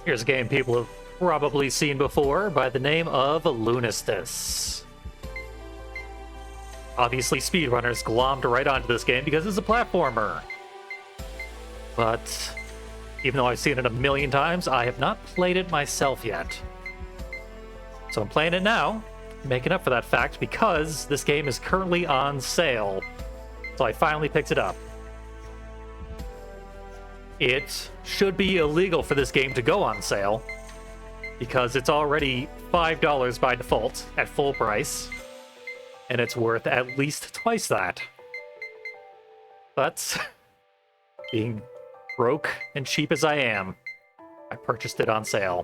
Here's a game people have probably seen before by the name of Lunistice. Obviously, speedrunners glommed right onto this game because it's a platformer. But even though I've seen it a million times, I have not played it myself yet. So I'm playing it now, making up for that fact because this game is currently on sale. So I finally picked it up. It should be illegal for this game to go on sale because it's already $5 by default at full price, and it's worth at least twice that. But being broke and cheap as I am, I purchased it on sale.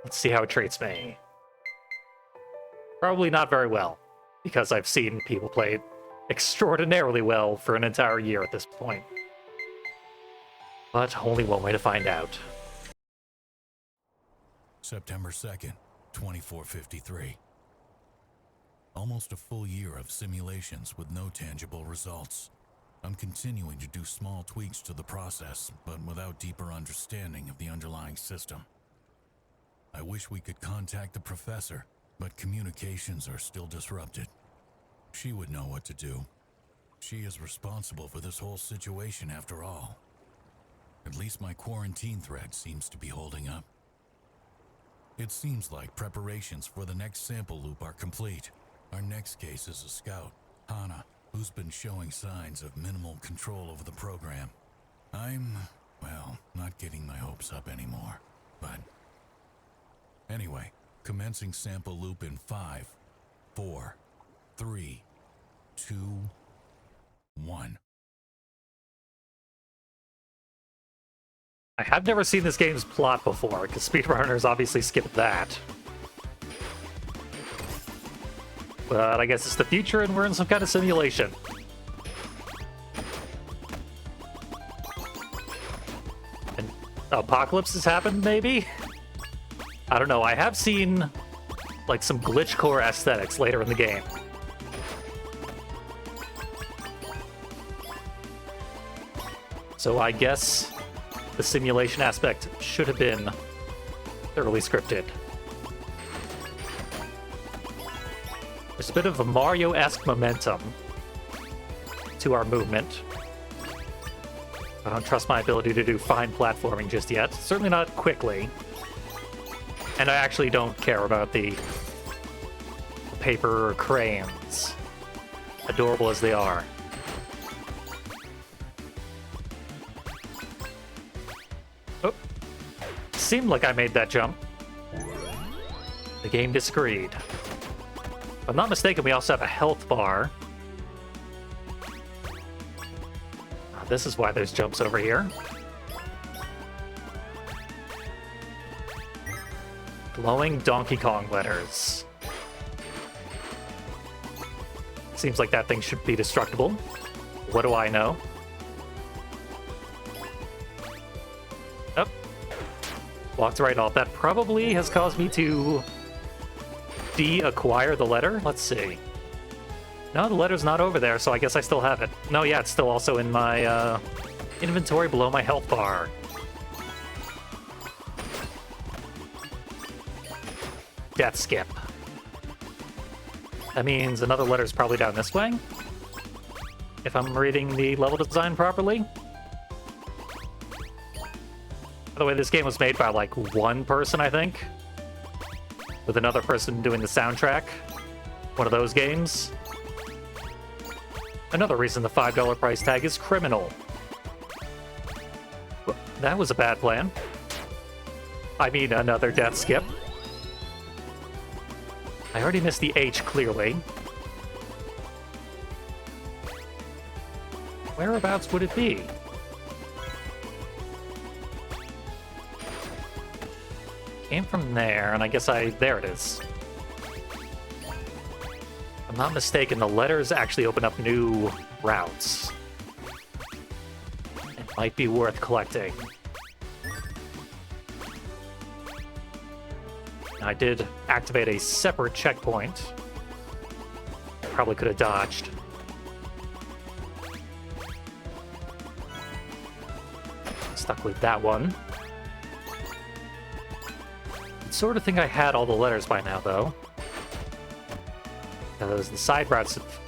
Let's see how it treats me. Probably not very well, because I've seen people play it extraordinarily well for an entire year at this point. But only one way to find out. September 2nd, 2453. Almost a full year of simulations with no tangible results. I'm continuing to do small tweaks to the process, but without deeper understanding of the underlying system. I wish we could contact the professor, but communications are still disrupted. She would know what to do. She is responsible for this whole situation after all. At least my quarantine thread seems to be holding up. It seems like preparations for the next sample loop are complete. Our next case is a scout, Hana, who's been showing signs of minimal control over the program. I'm, well, not getting my hopes up anymore, but... Anyway, commencing sample loop in 5, 4, 3, 2, 1. I have never seen this game's plot before, because speedrunners obviously skipped that. But I guess it's the future and we're in some kind of simulation. And apocalypse has happened, maybe? I don't know, I have seen like some glitchcore aesthetics later in the game. So I guess the simulation aspect should have been thoroughly scripted. There's a bit of a Mario-esque momentum to our movement. I don't trust my ability to do fine platforming just yet. Certainly not quickly. And I actually don't care about the paper crayons, adorable as they are. Oh, seemed like I made that jump. The game disagreed. If I'm not mistaken, we also have a health bar. This is why there's jumps over here. Glowing Donkey Kong letters. Seems like that thing should be destructible. What do I know? Oh. Walked right off. That probably has caused me to de-acquire the letter. Let's see. No, the letter's not over there, so I guess I still have it. No, yeah, it's still also in my inventory below my health bar. Death skip. That means another letter's probably down this way, if I'm reading the level design properly. By the way, this game was made by like one person, I think, with another person doing the soundtrack. One of those games. Another reason the $5 price tag is criminal. That was a bad plan. I mean, another death skip. I already missed the H, clearly. Whereabouts would it be? Came from there, and I guess there it is. If I'm not mistaken, the letters actually open up new routes. It might be worth collecting. I did activate a separate checkpoint. Probably could have dodged. Stuck with that one. Sort of think I had all the letters by now, though. Because the side routes have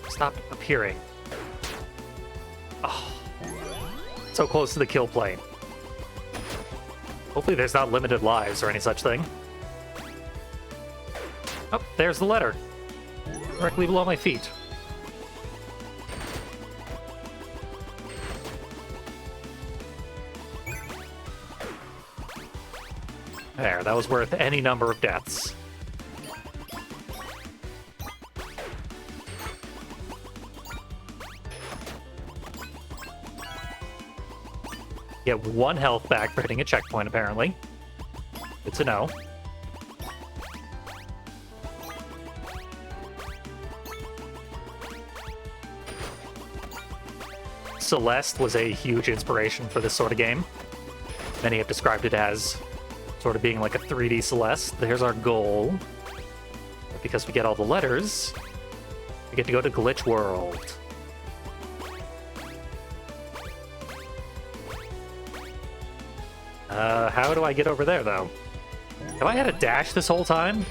stopped appearing. Oh, so close to the kill plane. Hopefully there's not limited lives or any such thing. Oh, there's the letter. Directly below my feet. There, that was worth any number of deaths. Get 1 health back for hitting a checkpoint, apparently. Good to know. Celeste was a huge inspiration for this sort of game. Many have described it as sort of being like a 3D Celeste. There's our goal. But because we get all the letters, we get to go to Glitch World. How do I get over there, though? Have I had a dash this whole time?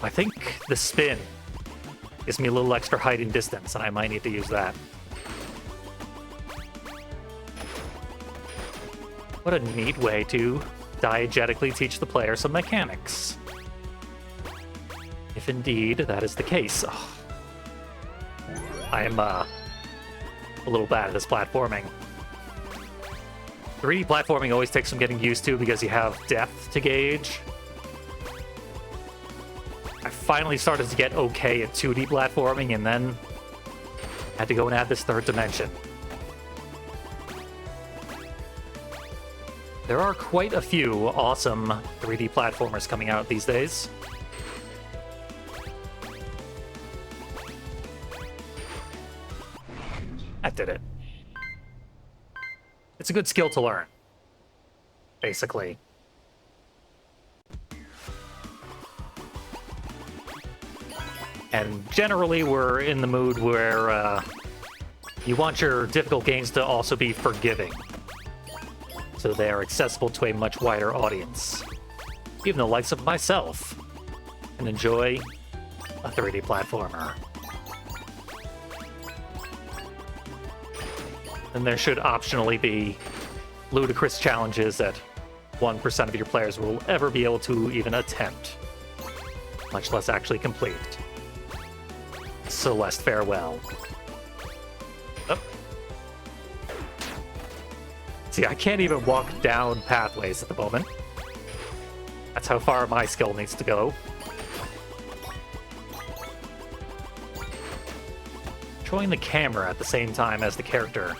I think the spin gives me a little extra height and distance, and I might need to use that. What a neat way to diegetically teach the player some mechanics. If indeed that is the case. Oh. I am a little bad at this platforming. 3D platforming always takes some getting used to because you have depth to gauge. I finally started to get okay at 2D platforming and then had to go and add this third dimension. There are quite a few awesome 3D platformers coming out these days. That did it. It's a good skill to learn, basically. And generally, we're in the mood where you want your difficult games to also be forgiving, so they are accessible to a much wider audience. Even the likes of myself can enjoy a 3D platformer. And there should optionally be ludicrous challenges that 1% of your players will ever be able to even attempt, much less actually complete. Celeste, farewell. Oh. See, I can't even walk down pathways at the moment. That's how far my skill needs to go. Controlling the camera at the same time as the character.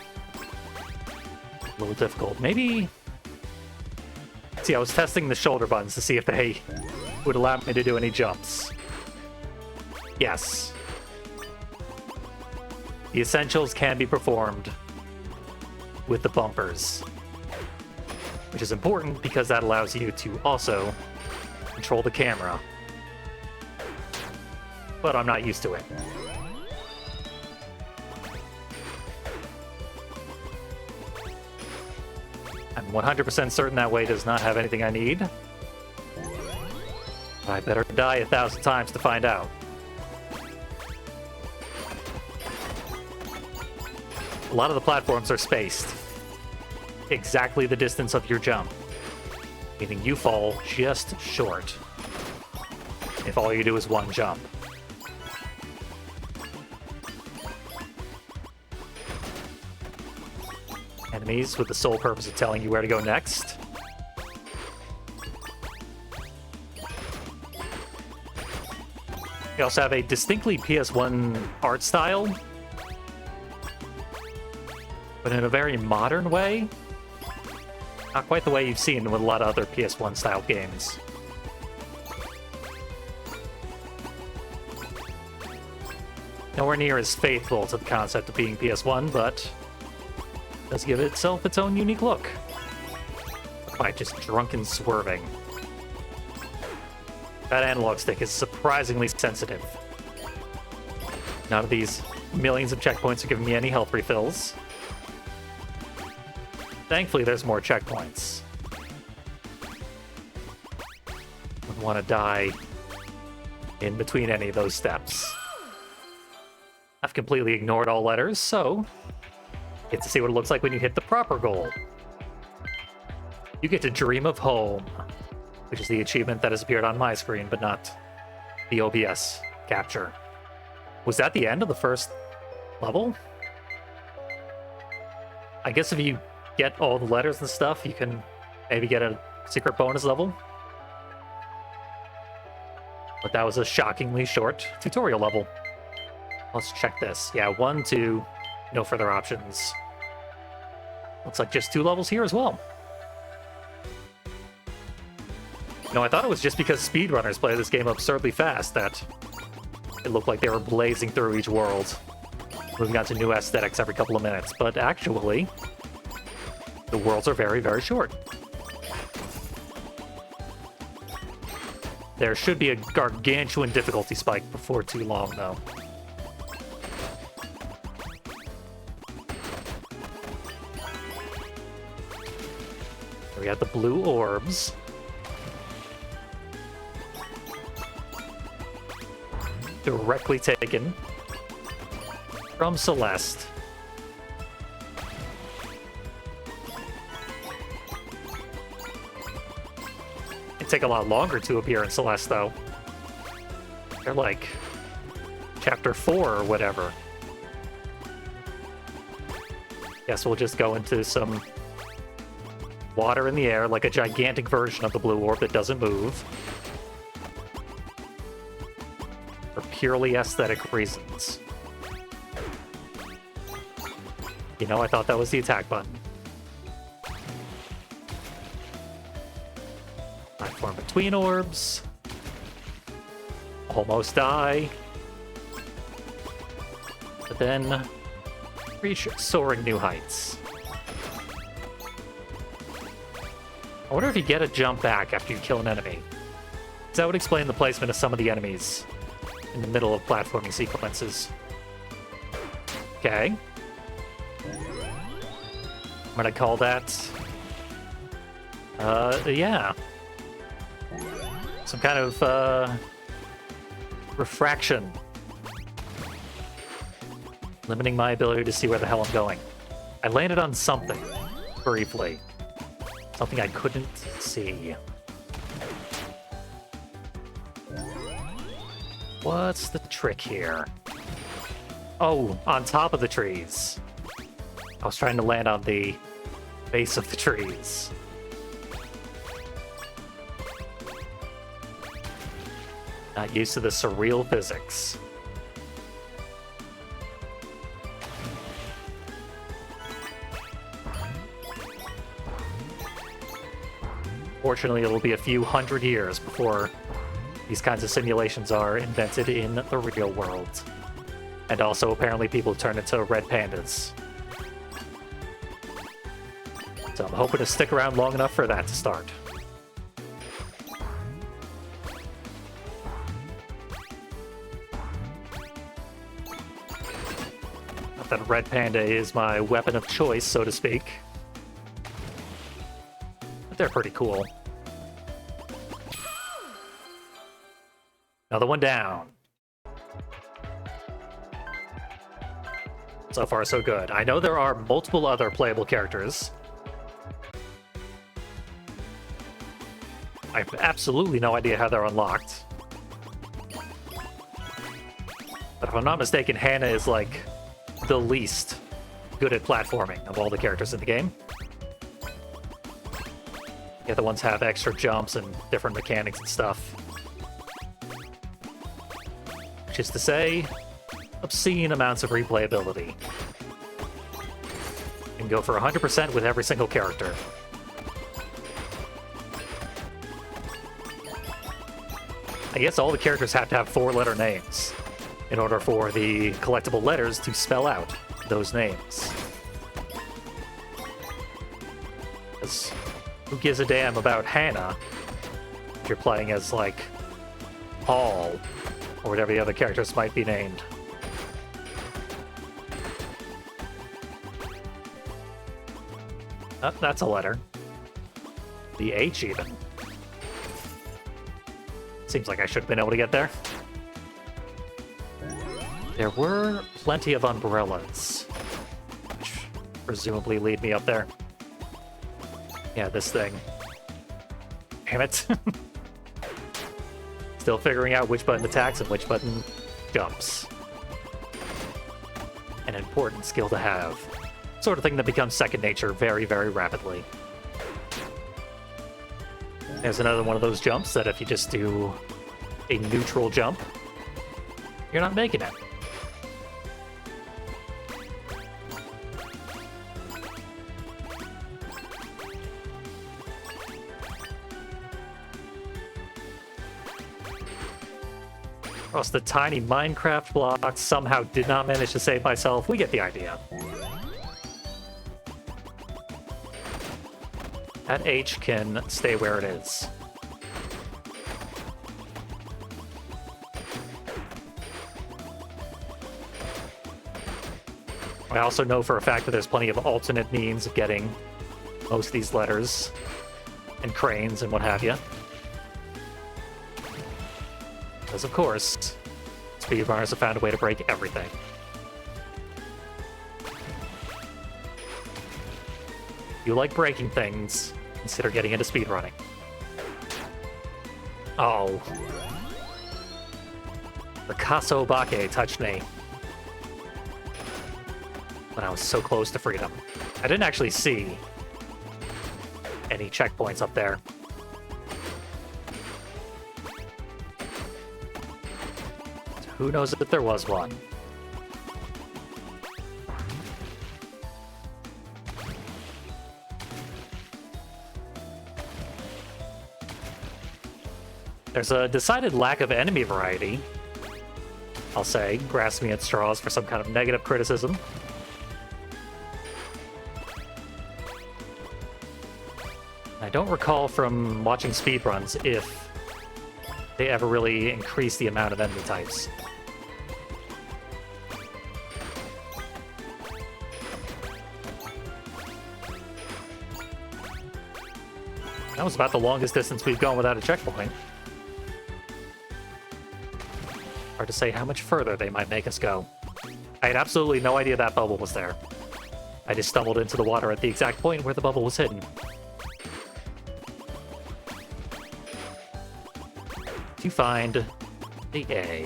A little difficult. Maybe... See, I was testing the shoulder buttons to see if they would allow me to do any jumps. Yes. The essentials can be performed with the bumpers, which is important because that allows you to also control the camera. But I'm not used to it. I'm 100% certain that way does not have anything I need. I better die 1,000 times to find out. A lot of the platforms are spaced exactly the distance of your jump, meaning you fall just short if all you do is one jump. Enemies with the sole purpose of telling you where to go next. You also have a distinctly PS1 art style, but in a very modern way. Not quite the way you've seen with a lot of other PS1 style games. Nowhere near as faithful to the concept of being PS1, but does give itself its own unique look. By just drunken swerving. That analog stick is surprisingly sensitive. None of these millions of checkpoints are giving me any health refills. Thankfully, there's more checkpoints. Wouldn't want to die in between any of those steps. I've completely ignored all letters, so get to see what it looks like when you hit the proper goal. You get to dream of home, which is the achievement that has appeared on my screen, but not the OBS capture. Was that the end of the first level? I guess if you get all the letters and stuff, you can maybe get a secret bonus level. But that was a shockingly short tutorial level. Let's check this. Yeah, 1, 2, no further options. Looks like just 2 levels here as well. No, I thought it was just because speedrunners play this game absurdly fast that it looked like they were blazing through each world, moving on to new aesthetics every couple of minutes. But actually, the worlds are very, very short. There should be a gargantuan difficulty spike before too long, though. We got the blue orbs. Directly taken from Celeste. It'd take a lot longer to appear in Celeste, though. They're like chapter 4 or whatever. Guess we'll just go into some water in the air, like a gigantic version of the blue orb that doesn't move. For purely aesthetic reasons. You know, I thought that was the attack button. Platform between orbs. Almost die. But then reach soaring new heights. I wonder if you get a jump back after you kill an enemy. That would explain the placement of some of the enemies in the middle of platforming sequences. Okay. I'm gonna call that... yeah. Some kind of, refraction. Limiting my ability to see where the hell I'm going. I landed on something, briefly. Something I couldn't see. What's the trick here? Oh, on top of the trees. I was trying to land on the base of the trees. Not used to the surreal physics. Fortunately, it'll be a few hundred years before these kinds of simulations are invented in the real world. And also, apparently, people turn into red pandas. So I'm hoping to stick around long enough for that to start. Not that red panda is my weapon of choice, so to speak. But they're pretty cool. Another one down. So far, so good. I know there are multiple other playable characters. I have absolutely no idea how they're unlocked. But if I'm not mistaken, Hannah is like the least good at platforming of all the characters in the game. The other ones have extra jumps and different mechanics and stuff. Which is to say, obscene amounts of replayability. You can go for 100% with every single character. I guess all the characters have to have 4-letter names in order for the collectible letters to spell out those names. Because who gives a damn about Hannah if you're playing as, like, Paul, or whatever the other characters might be named? Oh, that's a letter. The H, even. Seems like I should have been able to get there. There were plenty of umbrellas, which presumably lead me up there. Yeah, this thing. Damn it. Still figuring out which button attacks and which button jumps. An important skill to have. Sort of thing that becomes second nature very, very rapidly. There's another one of those jumps that if you just do a neutral jump, you're not making it. Across the tiny Minecraft blocks, somehow did not manage to save myself. We get the idea. That H can stay where it is. I also know for a fact that there's plenty of alternate means of getting most of these letters and cranes and what have you. Because, of course, speedrunners have found a way to break everything. If you like breaking things, consider getting into speedrunning. Oh. The Kasobake touched me when I was so close to freedom. I didn't actually see any checkpoints up there. Who knows if there was one? There's a decided lack of enemy variety, I'll say, grasping at straws for some kind of negative criticism. I don't recall from watching speedruns if they ever really increase the amount of enemy types. That was about the longest distance we've gone without a checkpoint. Hard to say how much further they might make us go. I had absolutely no idea that bubble was there. I just stumbled into the water at the exact point where the bubble was hidden. To find the A.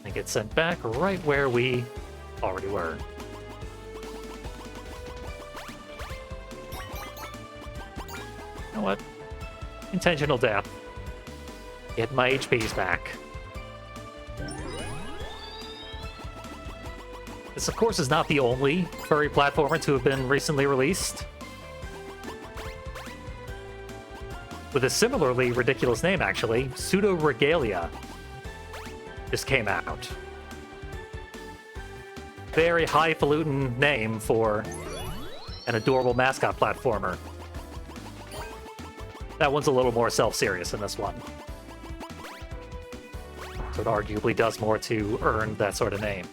And get sent back right where we already were. You know what? Intentional death. Get my HPs back. This, of course, is not the only furry platformer to have been recently released. With a similarly ridiculous name, actually, Pseudoregalia just came out. Very highfalutin name for an adorable mascot platformer. That one's a little more self-serious than this one. So it arguably does more to earn that sort of name.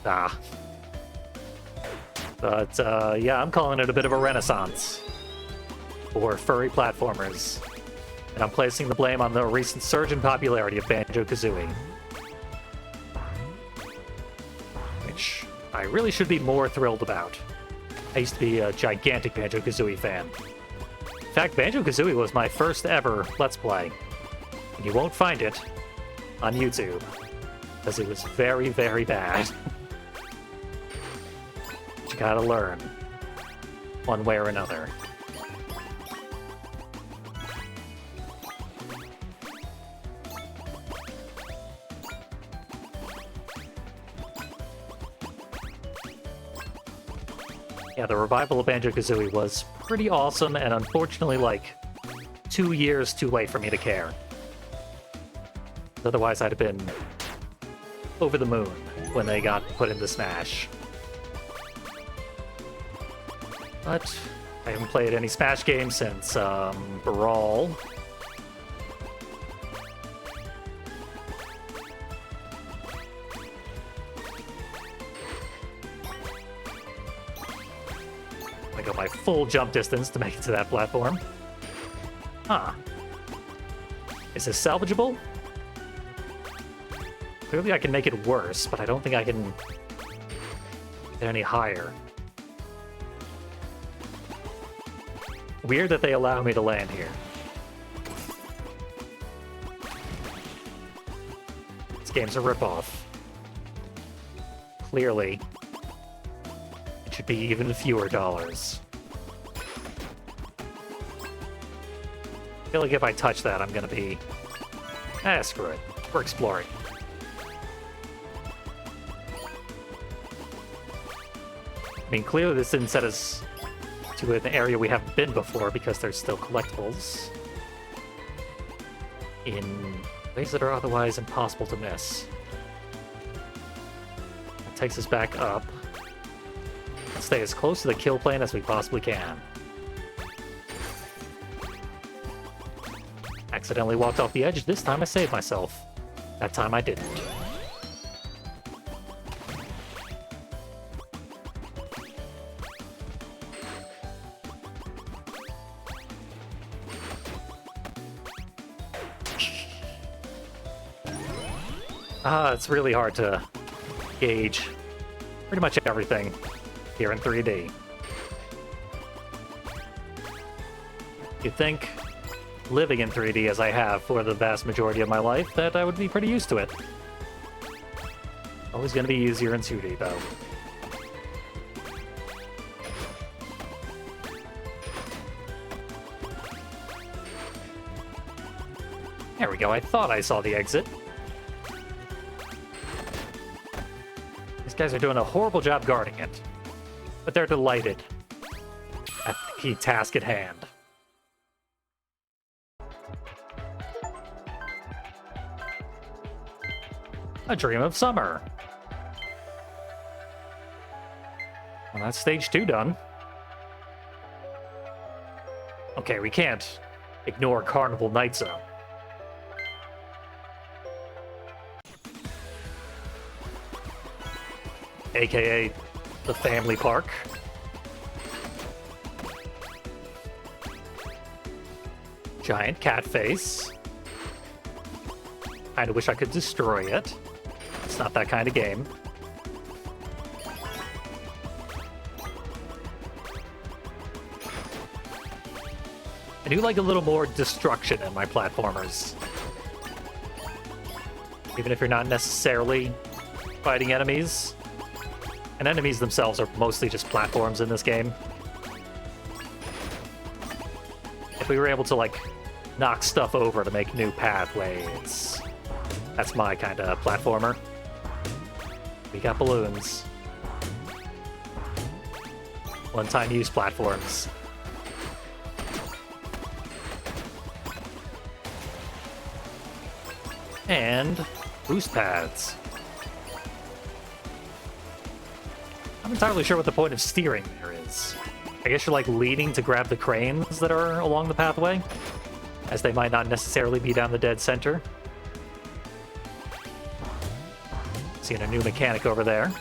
Ah. But, yeah, I'm calling it a bit of a renaissance for furry platformers. And I'm placing the blame on the recent surge in popularity of Banjo-Kazooie. Which I really should be more thrilled about. I used to be a gigantic Banjo-Kazooie fan. In fact, Banjo-Kazooie was my first ever Let's Play. And you won't find it on YouTube, because it was very, very bad. You gotta learn, one way or another. Yeah, the revival of Banjo-Kazooie was pretty awesome, and unfortunately, like, 2 years too late for me to care. Otherwise, I'd have been over the moon when they got put into Smash. But I haven't played any Smash games since I go my full jump distance to make it to that platform. Huh. Is this salvageable? Clearly I can make it worse, but I don't think I can get any higher. Weird that they allow me to land here. This game's a ripoff. Clearly, it should be even fewer dollars. I feel like if I touch that, I'm gonna be... screw it. We're exploring. I mean, clearly this didn't set us to an area we haven't been before because there's still collectibles in ways that are otherwise impossible to miss. That takes us back up. Let's stay as close to the kill plane as we possibly can. Accidentally walked off the edge. This time I saved myself. That time I didn't. It's really hard to gauge pretty much everything here in 3D. You'd think, living in 3D as I have for the vast majority of my life, that I would be pretty used to it. Always gonna be easier in 2D, though. There we go, I thought I saw the exit. These guys are doing a horrible job guarding it, but they're delighted at the key task at hand. A dream of summer. Well, that's stage 2 done. Okay, we can't ignore Carnival Night Zone. AKA the family park. Giant cat face. Kinda wish I could destroy it. It's not that kind of game. I do like a little more destruction in my platformers. Even if you're not necessarily fighting enemies. And enemies themselves are mostly just platforms in this game. If we were able to, like, knock stuff over to make new pathways, that's my kind of platformer. We got balloons. One-time use platforms. And boost pads. I'm entirely sure what the point of steering there is. I guess you're like leaning to grab the cranes that are along the pathway, as they might not necessarily be down the dead center. Seeing a new mechanic over there.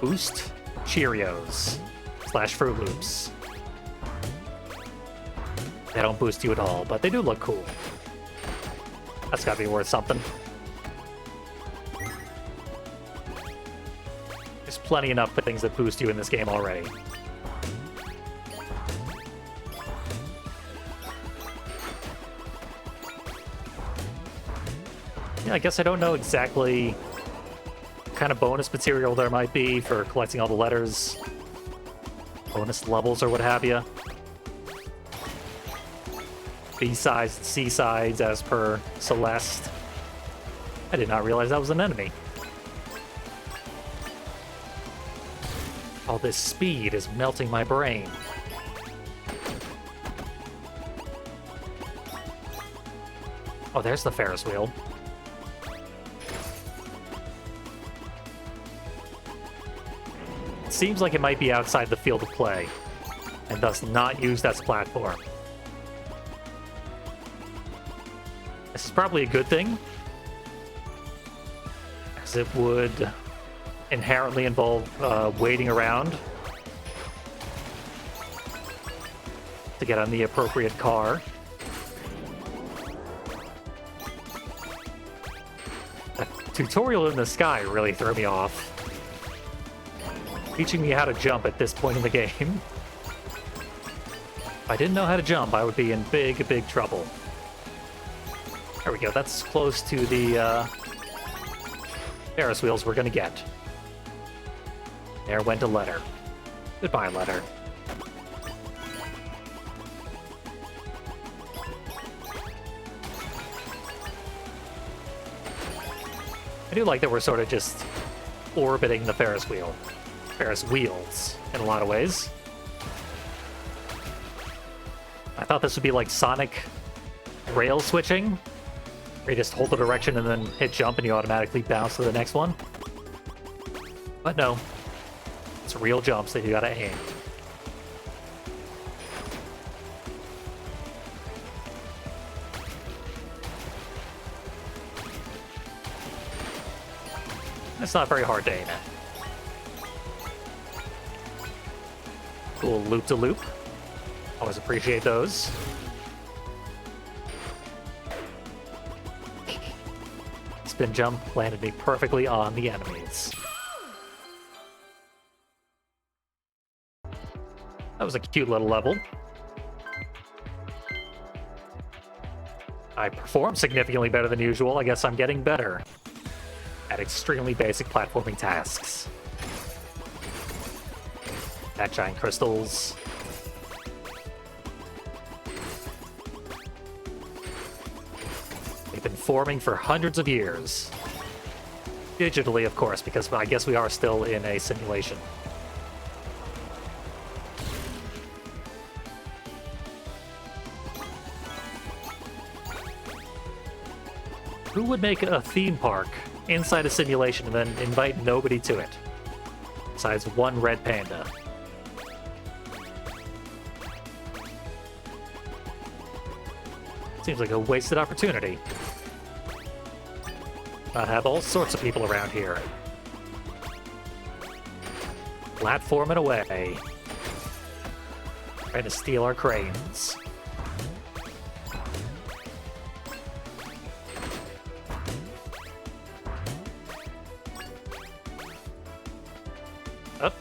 Boost Cheerios / Fruit Loops. They don't boost you at all, but they do look cool. That's gotta be worth something. There's plenty enough things that boost you in this game already. Yeah, I guess I don't know exactly what kind of bonus material there might be for collecting all the letters, bonus levels or what have you. B-sides and C-sides as per Celeste. I did not realize that was an enemy. All this speed is melting my brain. Oh, there's the Ferris wheel. It seems like it might be outside the field of play, and thus not used as a platform. This is probably a good thing, as it would inherently involve waiting around to get on the appropriate car. That tutorial in the sky really threw me off. Teaching me how to jump at this point in the game. If I didn't know how to jump, I would be in big, big trouble. There we go, that's close to the Ferris wheels we're gonna get. There went a letter. Goodbye, letter. I do like that we're sort of just orbiting the Ferris wheels in a lot of ways. I thought this would be like Sonic rail switching, where you just hold the direction and then hit jump and you automatically bounce to the next one. But no, it's real jumps that you gotta aim. It's not very hard to aim at. Cool loop-to-loop. Always appreciate those. Spin jump landed me perfectly on the enemies. That was a cute little level. I performed significantly better than usual. I guess I'm getting better at extremely basic platforming tasks. That giant crystals. They've been forming for hundreds of years. Digitally, of course, because I guess we are still in a simulation. Who would make a theme park inside a simulation and then invite nobody to it? Besides one red panda. Seems like a wasted opportunity. I have all sorts of people around here. Platforming away. Trying to steal our cranes. Oh.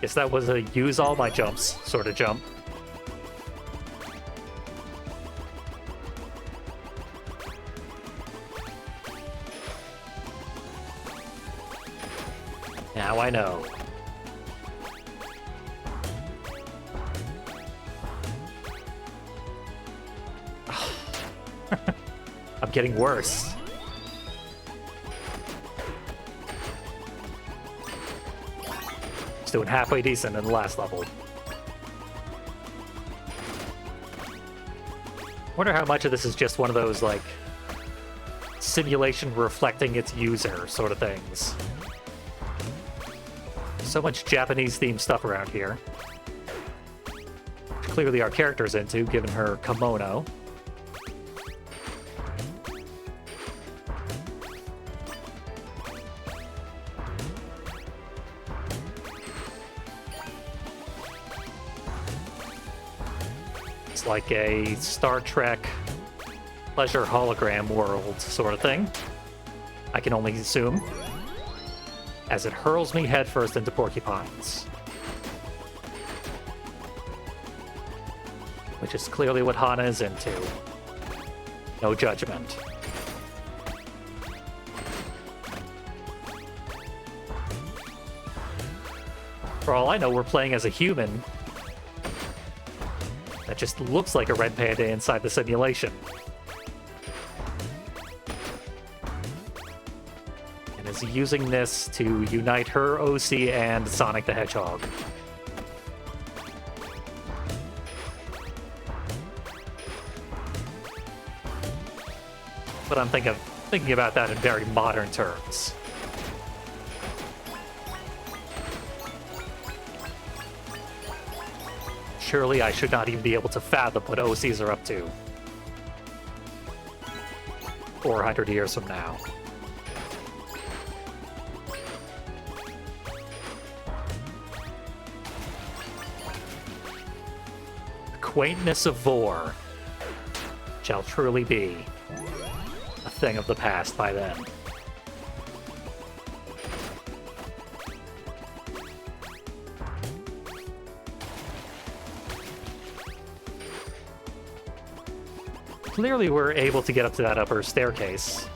Guess that was a use all my jumps sort of jump. Now I know. I'm getting worse. Just doing halfway decent in the last level. Wonder how much of this is just one of those, like, simulation reflecting its user sort of things. So much Japanese-themed stuff around here. Which clearly our character's into, given her kimono. It's like a Star Trek pleasure hologram world sort of thing. I can only assume. As it hurls me headfirst into porcupines. Which is clearly what Hana is into. No judgment. For all I know, we're playing as a human that just looks like a red panda inside the simulation. Is using this to unite her OC and Sonic the Hedgehog. But I'm thinking about that in very modern terms. Surely I should not even be able to fathom what OCs are up to 400 years from now. quaintness of Vor shall truly be a thing of the past by then. Clearly we're able to get up to that upper staircase,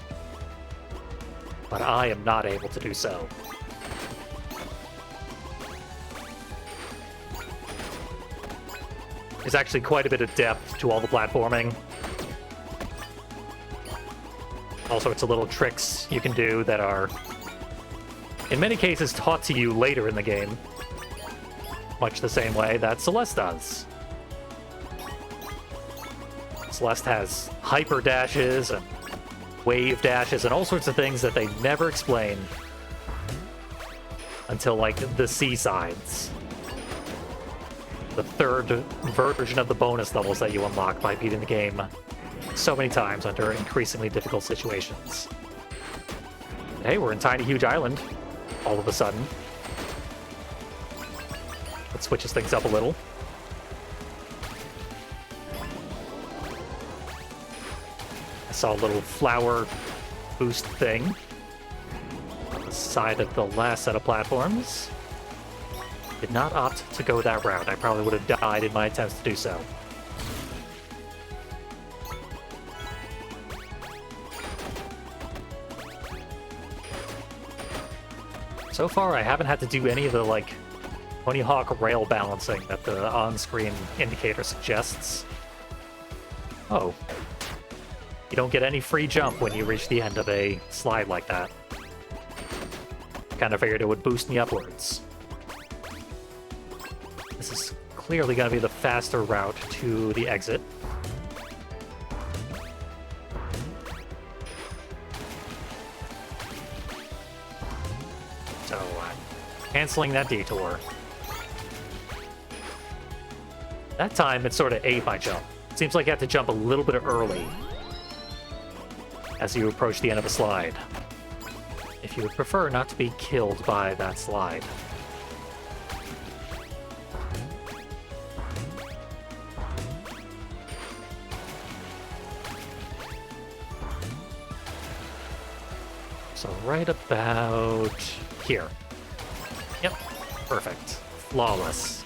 but I am not able to do so. There's actually quite a bit of depth to all the platforming. All sorts of little tricks you can do that are, in many cases, taught to you later in the game, much the same way that Celeste does. Celeste has hyper dashes and wave dashes and all sorts of things that they never explain until, like, the seasides. The third version of the bonus levels that you unlock by beating the game so many times under increasingly difficult situations. Hey, we're in Tiny Huge Island all of a sudden. That switches things up a little. I saw a little flower boost thing on the side of the last set of platforms. Did not opt to go that route. I probably would have died in my attempts to do so. So far, I haven't had to do any of the, like, Tony Hawk rail balancing that the on-screen indicator suggests. Oh. You don't get any free jump when you reach the end of a slide like that. Kind of figured it would boost me upwards. This is clearly going to be the faster route to the exit. So, canceling that detour. That time, it sort of ate my jump. It seems like you have to jump a little bit early as you approach the end of the slide, if you would prefer not to be killed by that slide. So right about here. Yep, perfect. Flawless.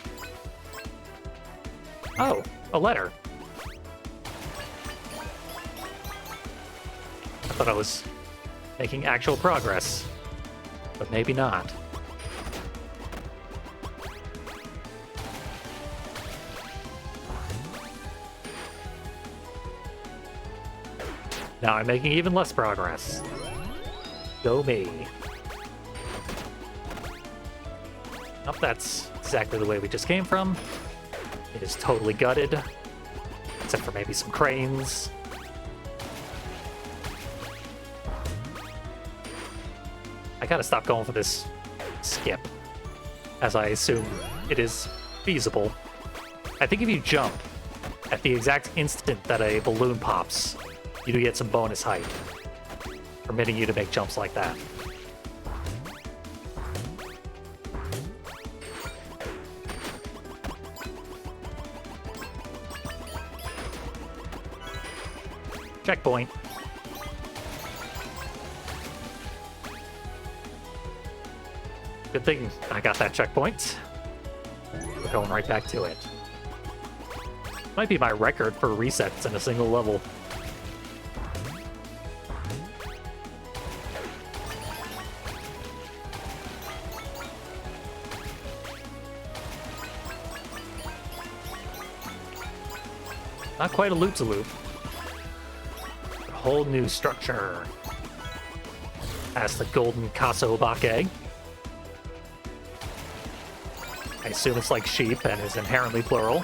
Oh, a letter. I thought I was making actual progress, but maybe not. Now I'm making even less progress. Go me. Oh, that's exactly the way we just came from. It is totally gutted, except for maybe some cranes. I gotta stop going for this skip, as I assume it is feasible. I think if you jump at the exact instant that a balloon pops, you do get some bonus height, permitting you to make jumps like that. Checkpoint. Good thing I got that checkpoint. We're going right back to it. Might be my record for resets in a single level. Not quite a loop-to-loop. A whole new structure. Past the golden Kasobake. I assume it's like sheep and is inherently plural.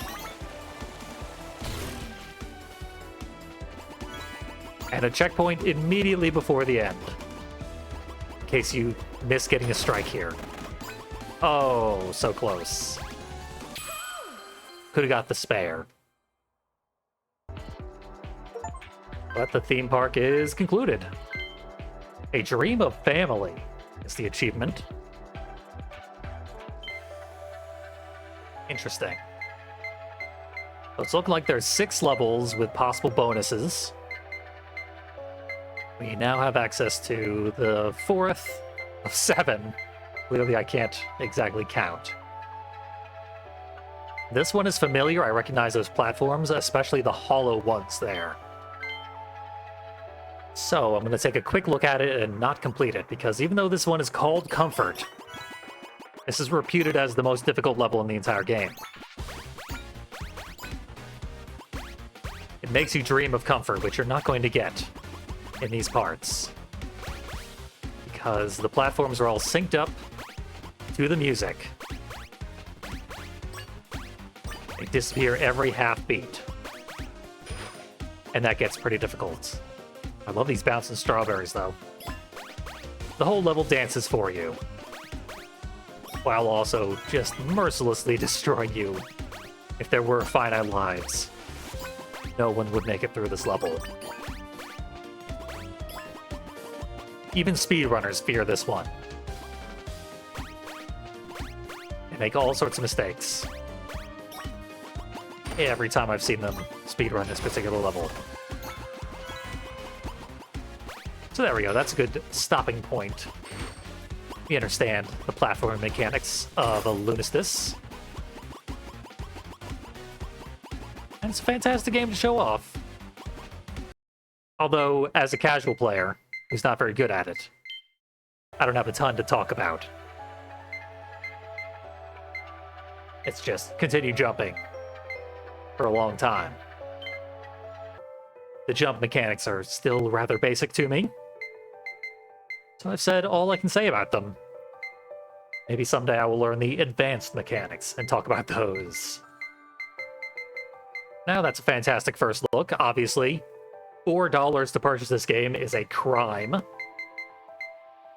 And a checkpoint immediately before the end, in case you miss getting a strike here. Oh, so close. Could have got the spare. But the theme park is concluded. A dream of family is the achievement. Interesting. So it's looking like there's 6 levels with possible bonuses. We now have access to the 4th of 7. Clearly I can't exactly count. This one is familiar. I recognize those platforms, especially the hollow ones there. So I'm going to take a quick look at it and not complete it, because even though this one is called Comfort, this is reputed as the most difficult level in the entire game. It makes you dream of comfort, which you're not going to get in these parts, because the platforms are all synced up to the music. They disappear every half beat, and that gets pretty difficult. I love these bouncing strawberries, though. The whole level dances for you, while also just mercilessly destroying you. If there were finite lives, no one would make it through this level. Even speedrunners fear this one. They make all sorts of mistakes every time I've seen them speedrun this particular level. So there we go, that's a good stopping point. We understand the platforming mechanics of a Lunistice. And it's a fantastic game to show off. Although, as a casual player who's not very good at it, I don't have a ton to talk about. It's just continue jumping for a long time. The jump mechanics are still rather basic to me, so I've said all I can say about them. Maybe someday I will learn the advanced mechanics and talk about those. Now that's a fantastic first look. Obviously, $4 to purchase this game is a crime.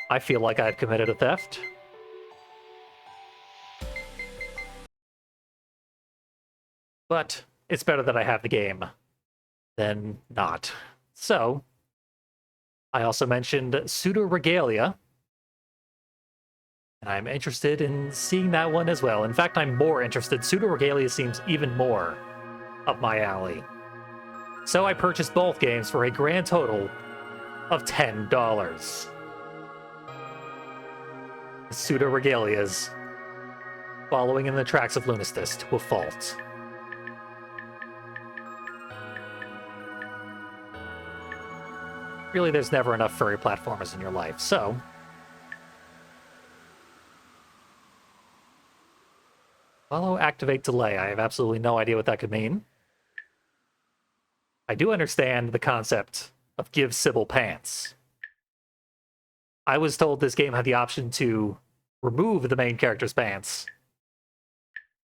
I feel like I've committed a theft. But it's better that I have the game than not. So, I also mentioned Pseudoregalia, and I'm interested in seeing that one as well. In fact, I'm more interested. Pseudoregalia seems even more up my alley. So I purchased both games for a grand total of $10. Pseudoregalia's following in the tracks of Lunistice to a fault. Really, there's never enough furry platformers in your life, so follow, activate, delay. I have absolutely no idea what that could mean. I do understand the concept of give Sybil pants. I was told this game had the option to remove the main character's pants.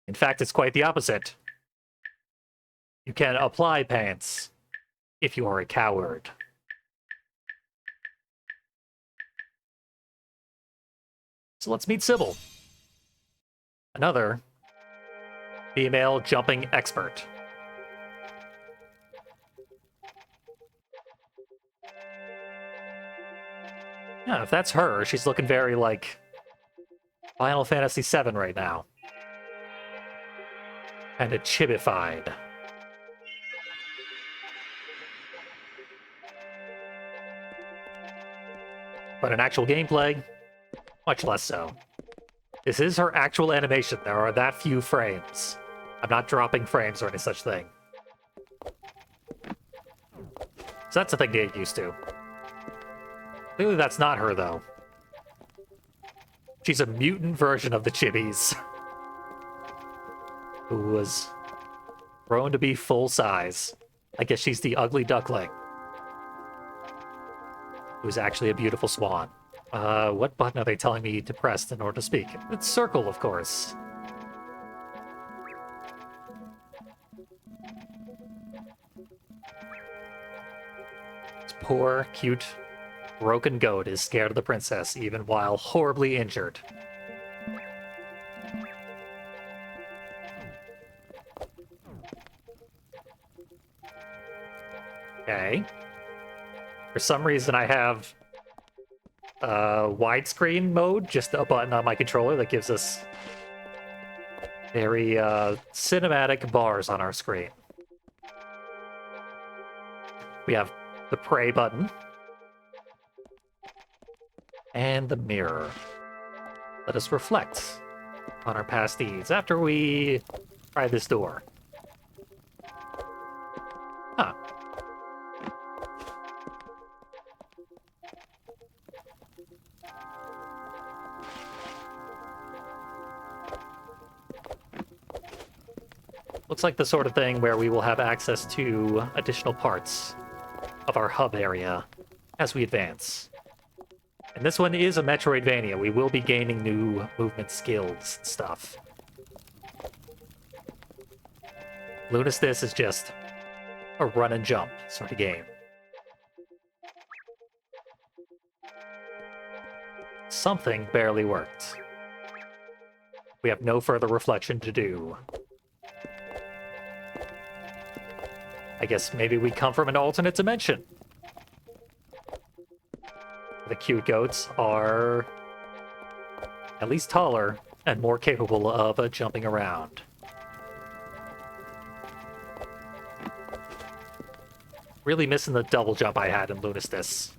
In fact, it's quite the opposite. You can apply pants if you are a coward. So let's meet Sybil, another female jumping expert. Yeah, if that's her, she's looking very like Final Fantasy VII right now. And a chibified. But in actual gameplay, much less so. This is her actual animation. There are that few frames. I'm not dropping frames or any such thing. So that's a thing to get used to. Clearly that's not her, though. She's a mutant version of the Chibis. Who was grown to be full size. I guess she's the ugly duckling. Who's actually a beautiful swan. What button are they telling me to press in order to speak? It's circle, of course. This poor, cute, broken goat is scared of the princess, even while horribly injured. Okay. For some reason, I have widescreen mode, just a button on my controller that gives us Very cinematic bars on our screen. We have the pray button. And the mirror. Let us reflect on our past deeds after we try this door. Huh. Looks like the sort of thing where we will have access to additional parts of our hub area as we advance. And this one is a Metroidvania. We will be gaining new movement skills and stuff. Lunistice is just a run and jump sort of game. Something barely worked. We have no further reflection to do. I guess maybe we come from an alternate dimension. The cute goats are at least taller and more capable of jumping around. Really missing the double jump I had in Lunistice.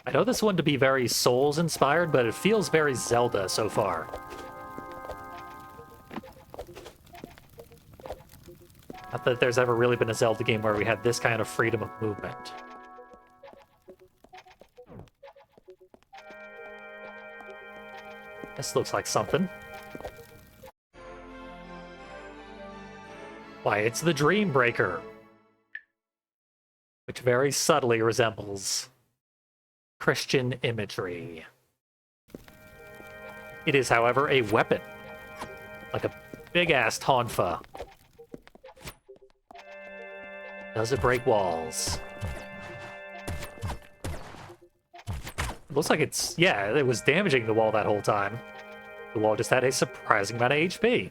I know this one to be very Souls-inspired, but it feels very Zelda so far. Not that there's ever really been a Zelda game where we had this kind of freedom of movement. This looks like something. Why, it's the Dream Breaker, which very subtly resembles Christian imagery. It is, however, a weapon, like a big-ass tonfa. Does it break walls? Looks like it's, yeah, it was damaging the wall that whole time. The wall just had a surprising amount of HP.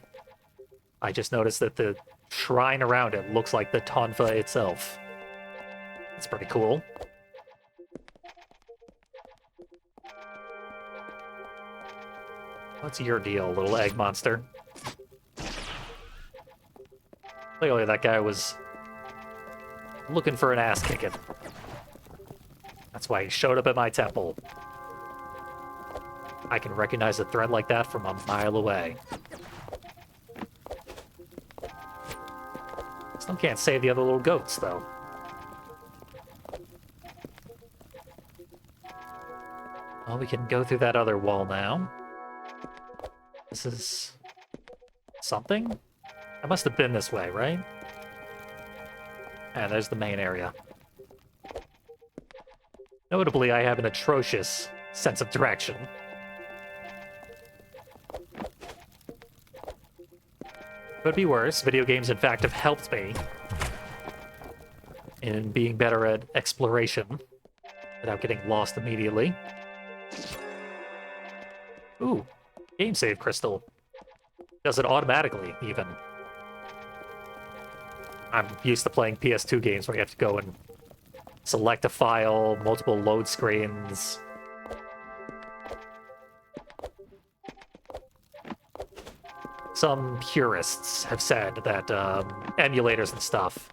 I just noticed that the shrine around it looks like the tonfa itself. It's pretty cool. What's your deal, little egg monster? Clearly that guy was looking for an ass kicking. That's why he showed up at my temple. I can recognize a threat like that from a mile away. Still can't save the other little goats, though. Well, we can go through that other wall now. This is something? I must have been this way, right? And there's the main area. Notably, I have an atrocious sense of direction. Could be worse. Video games, in fact, have helped me in being better at exploration without getting lost immediately. Ooh, game save crystal. Does it automatically, even. I'm used to playing PS2 games where you have to go and select a file, multiple load screens. Some purists have said that emulators and stuff,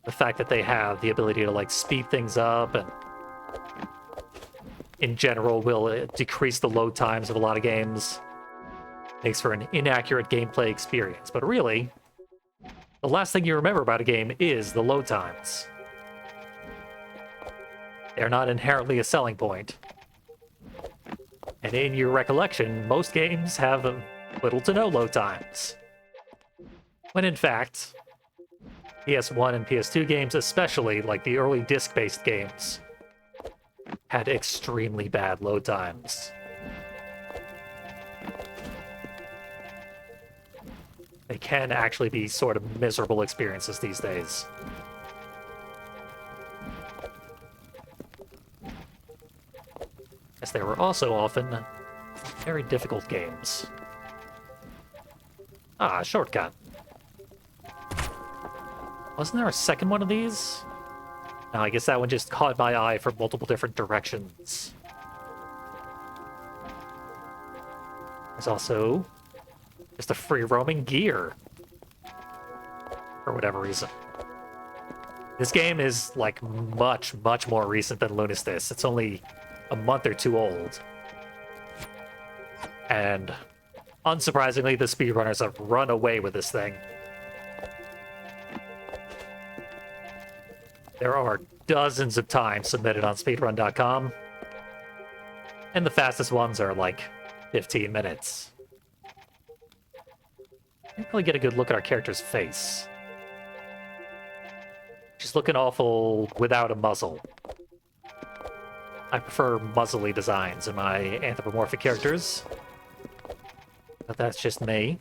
the fact that they have the ability to like speed things up and in general will decrease the load times of a lot of games, makes for an inaccurate gameplay experience. But really, the last thing you remember about a game is the load times. They're not inherently a selling point. And in your recollection, most games have little to no load times. When in fact, PS1 and PS2 games especially, like the early disc-based games, had extremely bad load times. They can actually be sort of miserable experiences these days. As they were also often very difficult games. Ah, shortcut. Wasn't there a second one of these? Now, I guess that one just caught my eye from multiple different directions. There's also just a free roaming gear. For whatever reason. This game is, like, much, much more recent than Lunistice. It's only a month or two old. And, unsurprisingly, the speedrunners have run away with this thing. There are dozens of times submitted on speedrun.com, and the fastest ones are like 15 minutes. Can't really get a good look at our character's face. She's looking awful without a muzzle. I prefer muzzly designs in my anthropomorphic characters, but that's just me.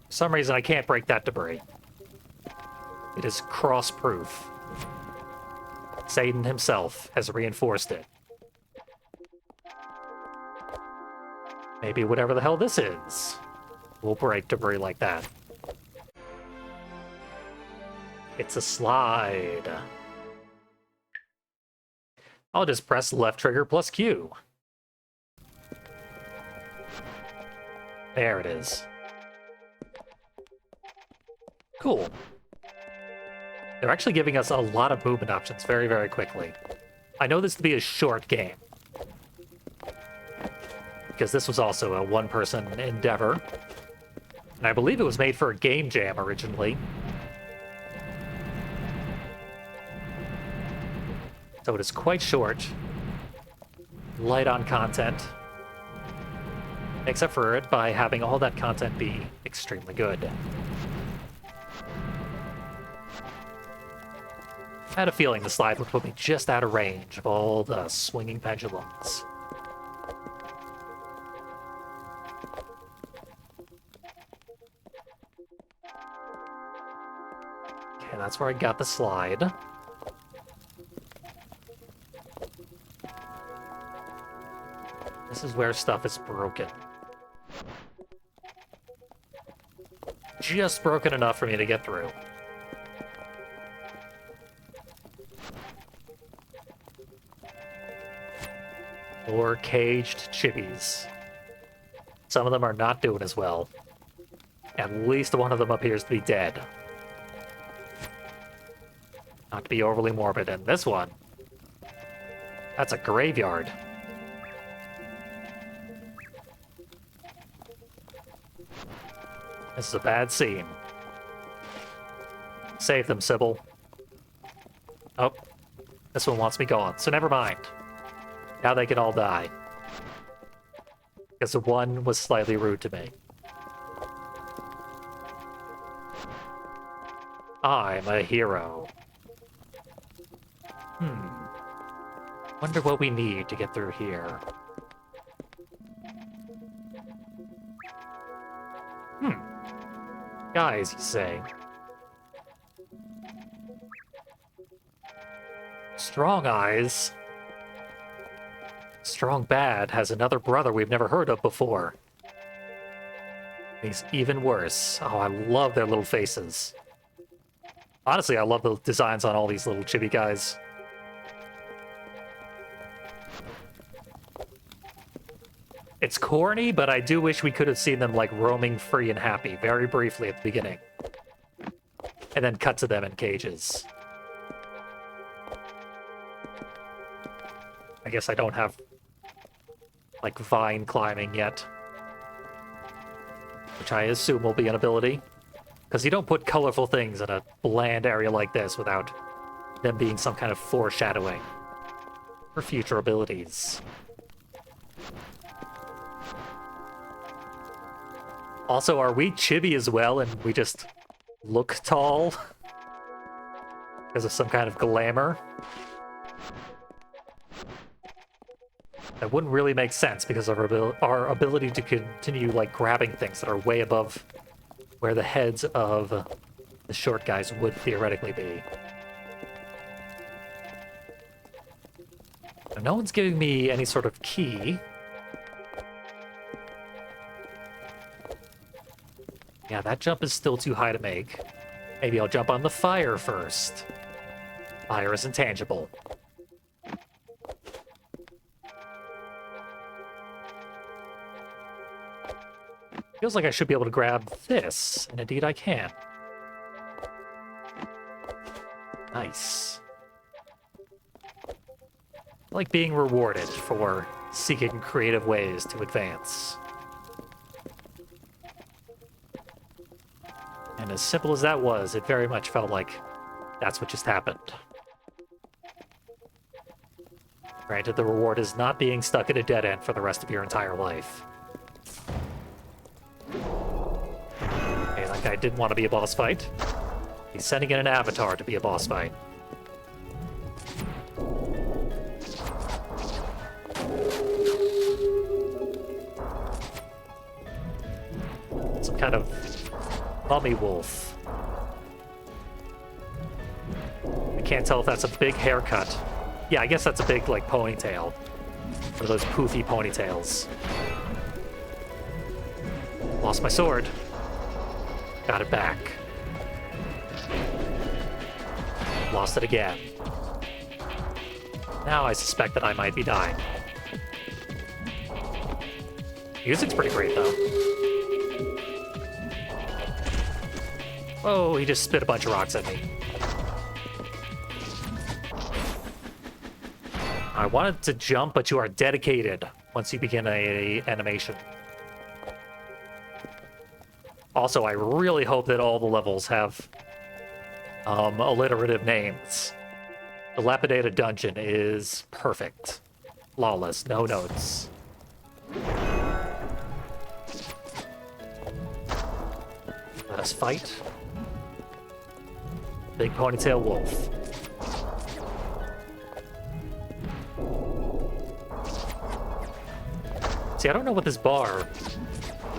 For some reason, I can't break that debris. It is cross-proof. Satan himself has reinforced it. Maybe whatever the hell this is will break debris like that. It's a slide. I'll just press left trigger plus Q. There it is. Cool. They're actually giving us a lot of movement options very, very quickly. I know this to be a short game, because this was also a one-person endeavor, and I believe it was made for a game jam originally. So it is quite short, light on content, except for it by having all that content be extremely good. I had a feeling the slide would put me just out of range of all the swinging pendulums. Okay, that's where I got the slide. This is where stuff is broken. Just broken enough for me to get through. Or caged chibis. Some of them are not doing as well. At least one of them appears to be dead. Not to be overly morbid, and this one, that's a graveyard. This is a bad scene. Save them, Sybil. Oh, this one wants me gone, so never mind. Now they can all die. Because the one was slightly rude to me. I'm a hero. Wonder what we need to get through here. Guys, you say. Strong Eyes. Strong Bad has another brother we've never heard of before. He's even worse. Oh, I love their little faces. Honestly, I love the designs on all these little chibi guys. It's corny, but I do wish we could have seen them, like, roaming free and happy very briefly at the beginning. And then cut to them in cages. I guess I don't have, like, vine climbing yet. Which I assume will be an ability. Because you don't put colorful things in a bland area like this without them being some kind of foreshadowing for future abilities. Also, are we chibi as well and we just look tall? Because of some kind of glamour? That wouldn't really make sense because of our ability to continue, like, grabbing things that are way above where the heads of the short guys would theoretically be. Now, no one's giving me any sort of key. Yeah, that jump is still too high to make. Maybe I'll jump on the fire first. Fire is intangible. Feels like I should be able to grab this, and indeed I can. Nice. I like being rewarded for seeking creative ways to advance. And as simple as that was, it very much felt like that's what just happened. Granted, the reward is not being stuck at a dead end for the rest of your entire life. Okay, that guy didn't want to be a boss fight. He's sending in an avatar to be a boss fight. Some kind of mummy wolf. I can't tell if that's a big haircut. Yeah, I guess that's a big, like, ponytail. One of those poofy ponytails. Lost my sword. Got it back. Lost it again. Now I suspect that I might be dying. Music's pretty great, though. Oh, he just spit a bunch of rocks at me. I wanted to jump, but you are dedicated once you begin a animation. Also, I really hope that all the levels have alliterative names. Dilapidated Dungeon is perfect. Flawless, no notes. Let us fight. Big ponytail wolf. See, I don't know what this bar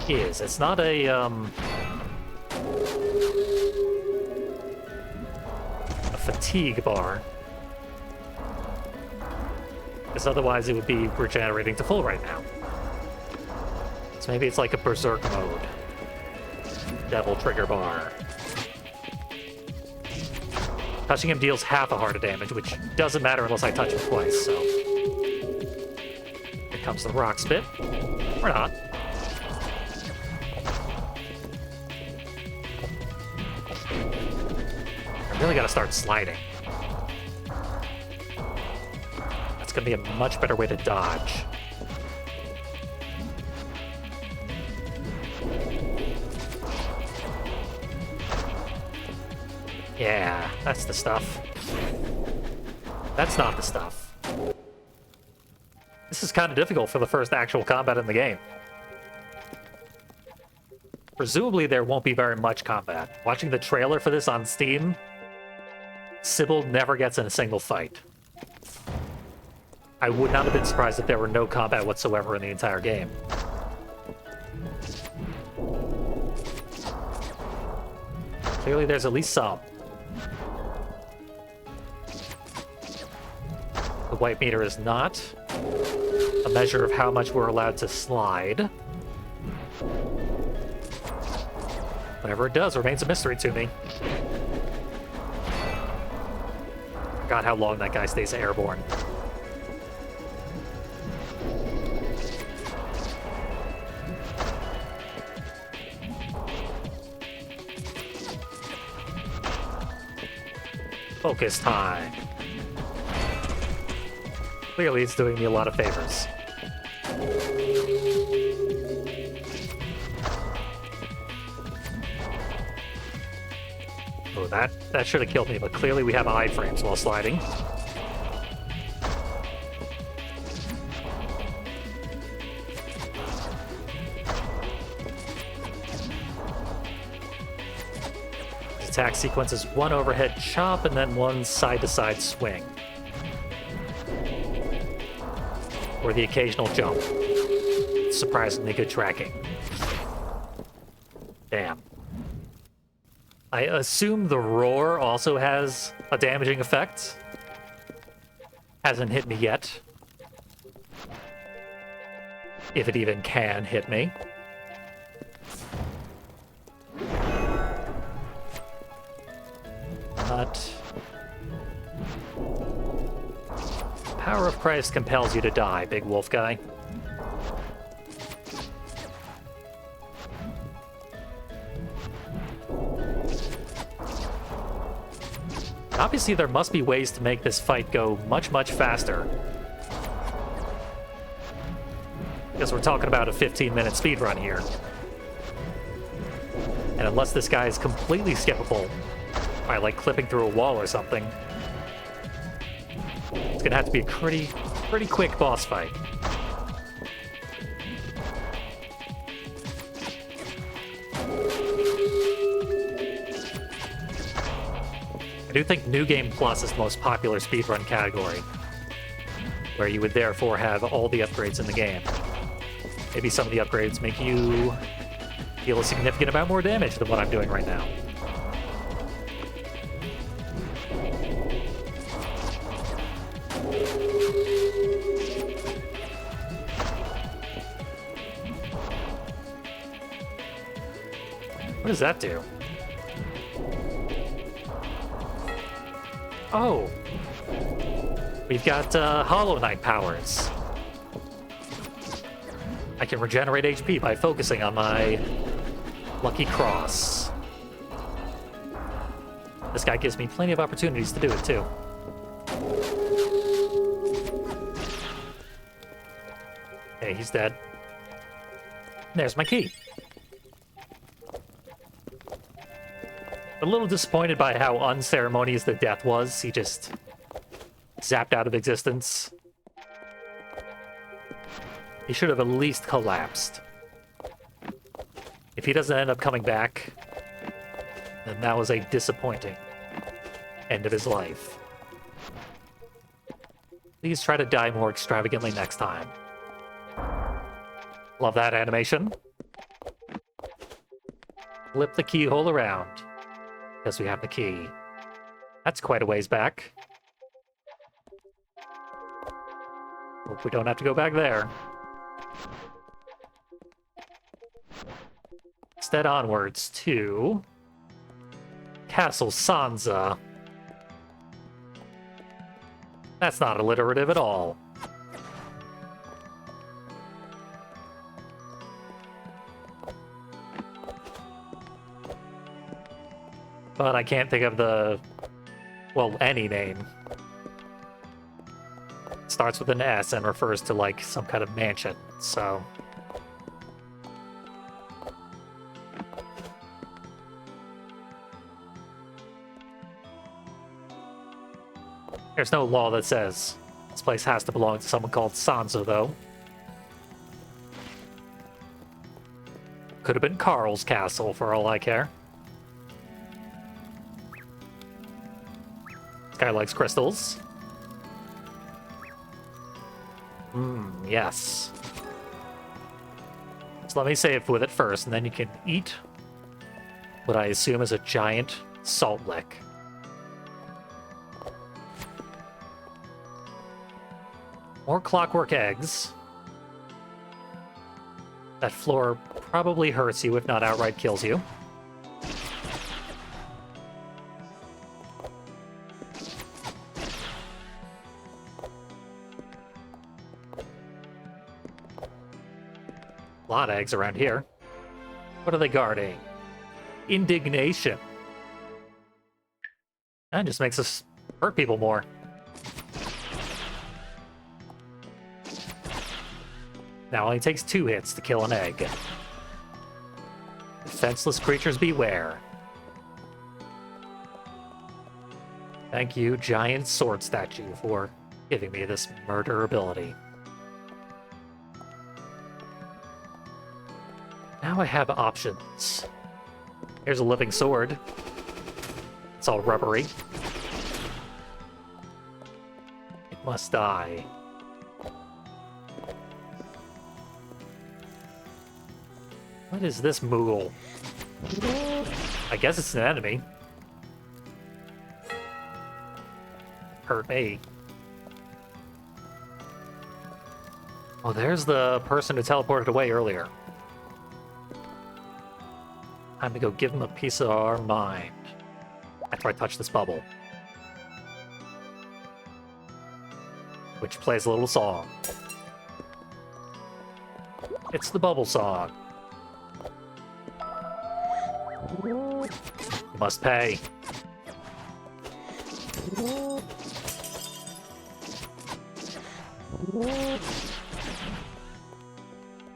is. It's not a fatigue bar. Because otherwise it would be regenerating to full right now. So maybe it's like a berserk mode. Devil trigger bar. Touching him deals half a heart of damage, which doesn't matter unless I touch him twice, so... Here comes the rock spit. Or not. I really gotta start sliding. That's gonna be a much better way to dodge. Yeah, that's the stuff. That's not the stuff. This is kind of difficult for the first actual combat in the game. Presumably there won't be very much combat. Watching the trailer for this on Steam, Sybil never gets in a single fight. I would not have been surprised if there were no combat whatsoever in the entire game. Clearly there's at least some. The white meter is not a measure of how much we're allowed to slide. Whatever it does remains a mystery to me. Forgot how long that guy stays airborne. Focus time. Clearly, it's doing me a lot of favors. Oh, that should have killed me, but clearly we have iframes while sliding. The attack sequence is one overhead chop and then one side-to-side swing. Or the occasional jump. Surprisingly good tracking. Damn. I assume the roar also has a damaging effect. Hasn't hit me yet. If it even can hit me. But power of Christ compels you to die, big wolf guy. Obviously, there must be ways to make this fight go much, much faster. Because we're talking about a 15-minute speedrun here. And unless this guy is completely skippable, by like clipping through a wall or something, it's gonna have to be a pretty quick boss fight. I do think New Game Plus is the most popular speedrun category, where you would therefore have all the upgrades in the game. Maybe some of the upgrades make you deal a significant amount more damage than what I'm doing right now. What does that do? Oh, we've got Hollow Knight powers. I can regenerate HP by focusing on my lucky cross. This guy gives me plenty of opportunities to do it too. Hey, he's dead. There's my key. A little disappointed by how unceremonious the death was. He just zapped out of existence. He should have at least collapsed. If he doesn't end up coming back, then that was a disappointing end of his life. Please try to die more extravagantly next time. Love that animation. Flip the keyhole around. Because we have the key. That's quite a ways back. Hope we don't have to go back there. Instead onwards to Castle Sansa. That's not alliterative at all. But I can't think of the, well, any name. It starts with an S and refers to, like, some kind of mansion, so... There's no law that says this place has to belong to someone called Sansa, though. Could have been Carl's castle, for all I care. Guy likes crystals. Yes. So let me save with it first, and then you can eat what I assume is a giant salt lick. More clockwork eggs. That floor probably hurts you, if not outright kills you. A lot of eggs around here. What are they guarding? Indignation. That just makes us hurt people more. Now it only takes 2 hits to kill an egg. Defenseless creatures beware. Thank you, giant sword statue, for giving me this murder ability. Now I have options. Here's a living sword. It's all rubbery. It must die. What is this Moogle? I guess it's an enemy. Hurt me. Oh, there's the person who teleported away earlier. Time to go give him a piece of our mind. after I touch this bubble. Which plays a little song. It's the bubble song. You must pay.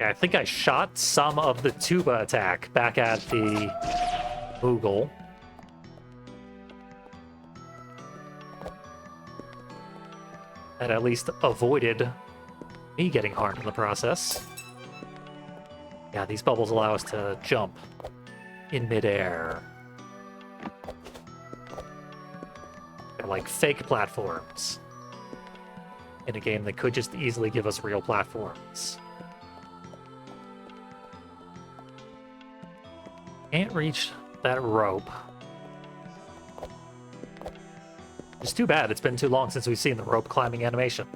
Yeah, I think I shot some of the tuba attack back at the Moogle. And at least avoided me getting harmed in the process. Yeah, these bubbles allow us to jump in midair. They're like fake platforms in a game that could just easily give us real platforms. Can't reach that rope. It's too bad. It's been too long since we've seen the rope climbing animation.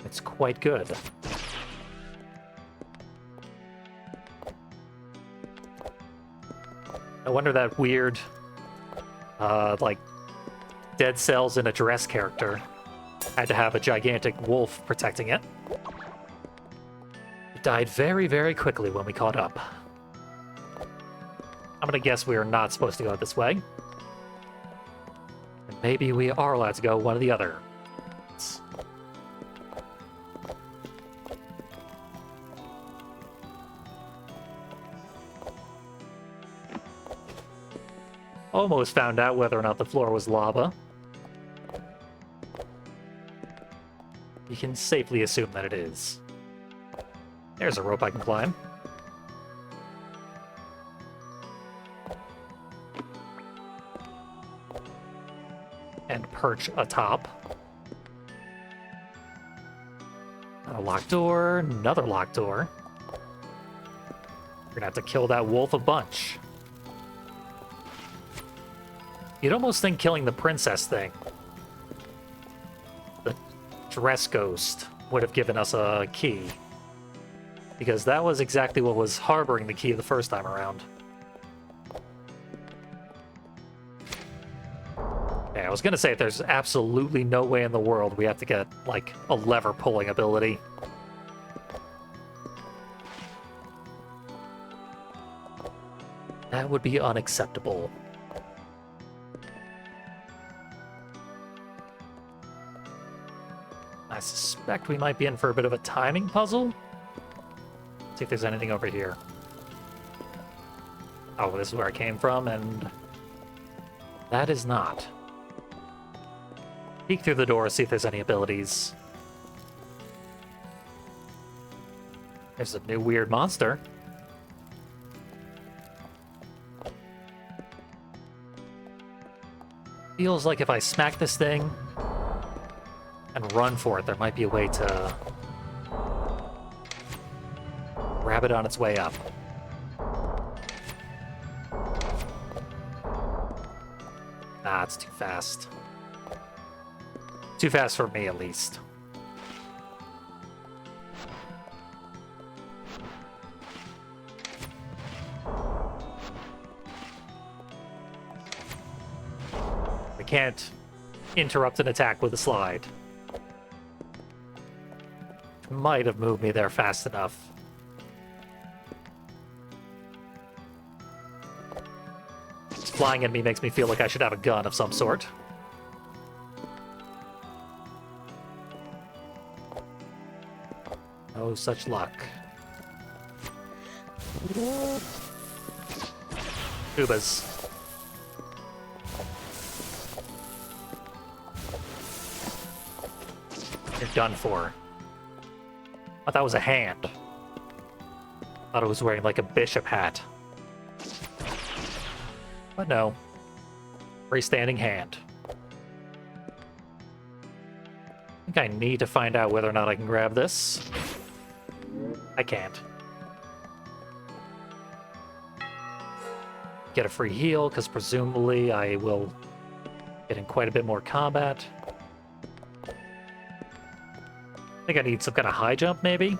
It's quite good. I wonder that weird, like, dead cells in a dress character had to have a gigantic wolf protecting it. It died very, very quickly when we caught up. I'm gonna guess we are not supposed to go this way. And maybe we are allowed to go one or the other. Almost found out whether or not the floor was lava. You can safely assume that it is. There's a rope I can climb. And perch atop. A locked door, another locked door. We're gonna have to kill that wolf a bunch. You'd almost think killing the princess thing, the dress ghost, would have given us a key. Because that was exactly what was harboring the key the first time around. Okay, I was gonna say there's absolutely no way in the world we have to get, like, a lever pulling ability. That would be unacceptable. I suspect we might be in for a bit of a timing puzzle. See if there's anything over here. Oh, this is where I came from, and that is not. Peek through the door, see if there's any abilities. There's a new weird monster. Feels like if I smack this thing and run for it, there might be a way to grab it on its way up. Ah, it's too fast. Too fast for me, at least. I can't interrupt an attack with a slide. Might have moved me there fast enough. Just flying at me makes me feel like I should have a gun of some sort. No such luck. Ubas. You're done for. I thought it was a hand. Thought it was wearing like a bishop hat. But no. Freestanding hand. I think I need to find out whether or not I can grab this. I can't. Get a free heal, because presumably I will get in quite a bit more combat. I think I need some kind of high jump, maybe?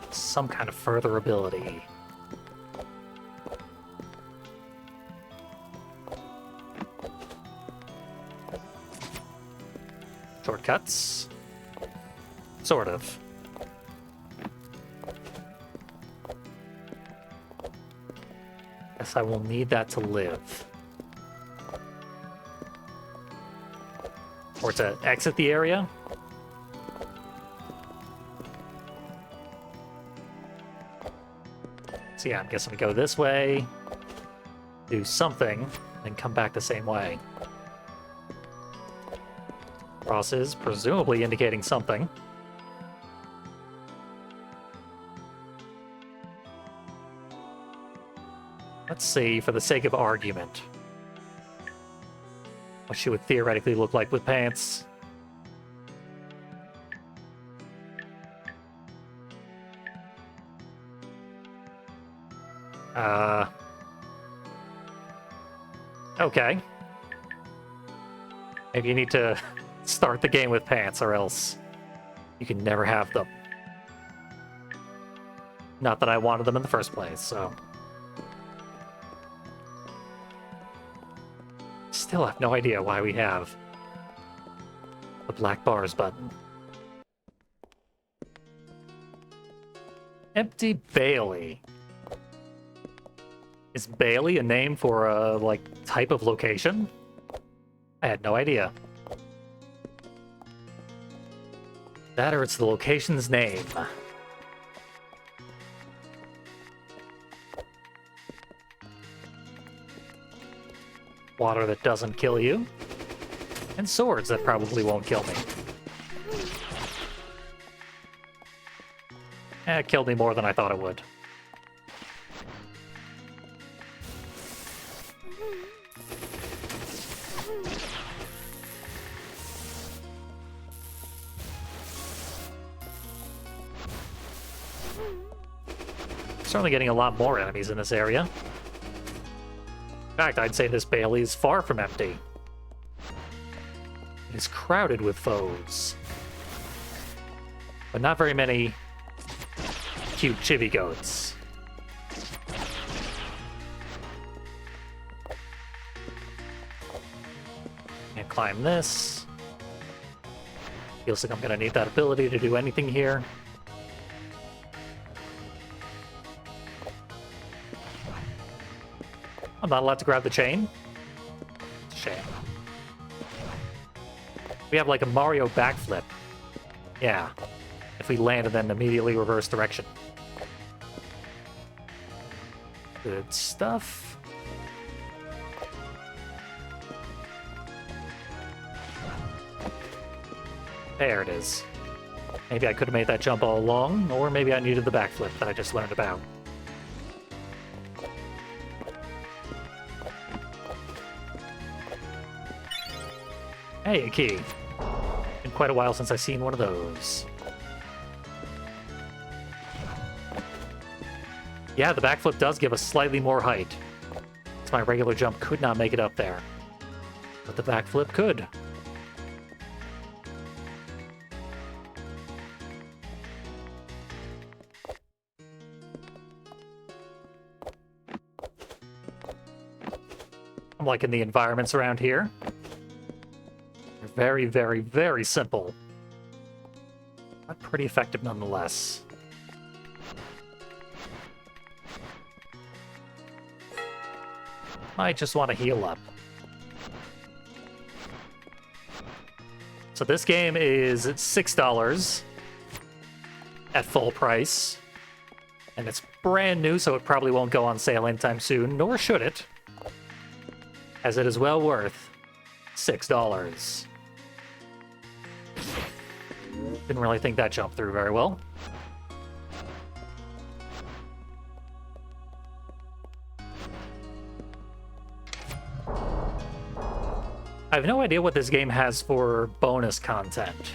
Some kind of further ability. Shortcuts. Sort of. Guess I will need that to live. Or to exit the area. So yeah, I'm guessing we go this way, do something, then come back the same way. Crosses, presumably indicating something. Let's see, for the sake of argument, what she would theoretically look like with pants. Okay. Maybe you need to start the game with pants, or else you can never have them. Not that I wanted them in the first place, so... Still have no idea why we have the black bars button. Empty Bailey. Is Bailey a name for a, like, type of location? I had no idea. That or it's the location's name. Water that doesn't kill you. And swords that probably won't kill me. It killed me more than I thought it would. Certainly getting a lot more enemies in this area. In fact, I'd say this Bailey is far from empty. It is crowded with foes. But not very many cute chibi goats. And climb this. Feels like I'm gonna need that ability to do anything here. I'm not allowed to grab the chain. Shame. We have like a Mario backflip. Yeah. If we land and then immediately reverse direction. Good stuff. There it is. Maybe I could have made that jump all along, or maybe I needed the backflip that I just learned about. Hey, a key. Been quite a while since I've seen one of those. Yeah, the backflip does give us slightly more height. So my regular jump could not make it up there. But the backflip could. I'm liking the environments around here. They're very, very, very simple. But pretty effective nonetheless. Might just want to heal up. So this game is $6 at full price. And it's brand new, so it probably won't go on sale anytime soon, nor should it. As it is well worth $6. Didn't really think that jumped through very well. I have no idea what this game has for bonus content.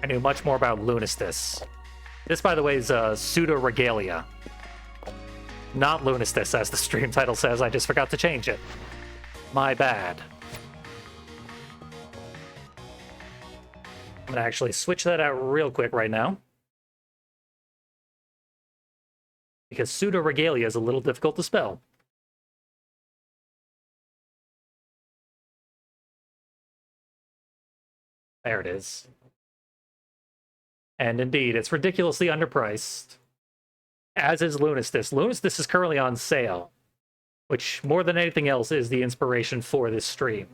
I knew much more about Lunistice. This, by the way, is Pseudoregalia. Not Lunistice, as the stream title says. I just forgot to change it. My bad. I'm going to actually switch that out real quick right now. Because Pseudoregalia is a little difficult to spell. There it is. And indeed, it's ridiculously underpriced. As is Lunistice. Lunistice is currently on sale, which, more than anything else, is the inspiration for this stream.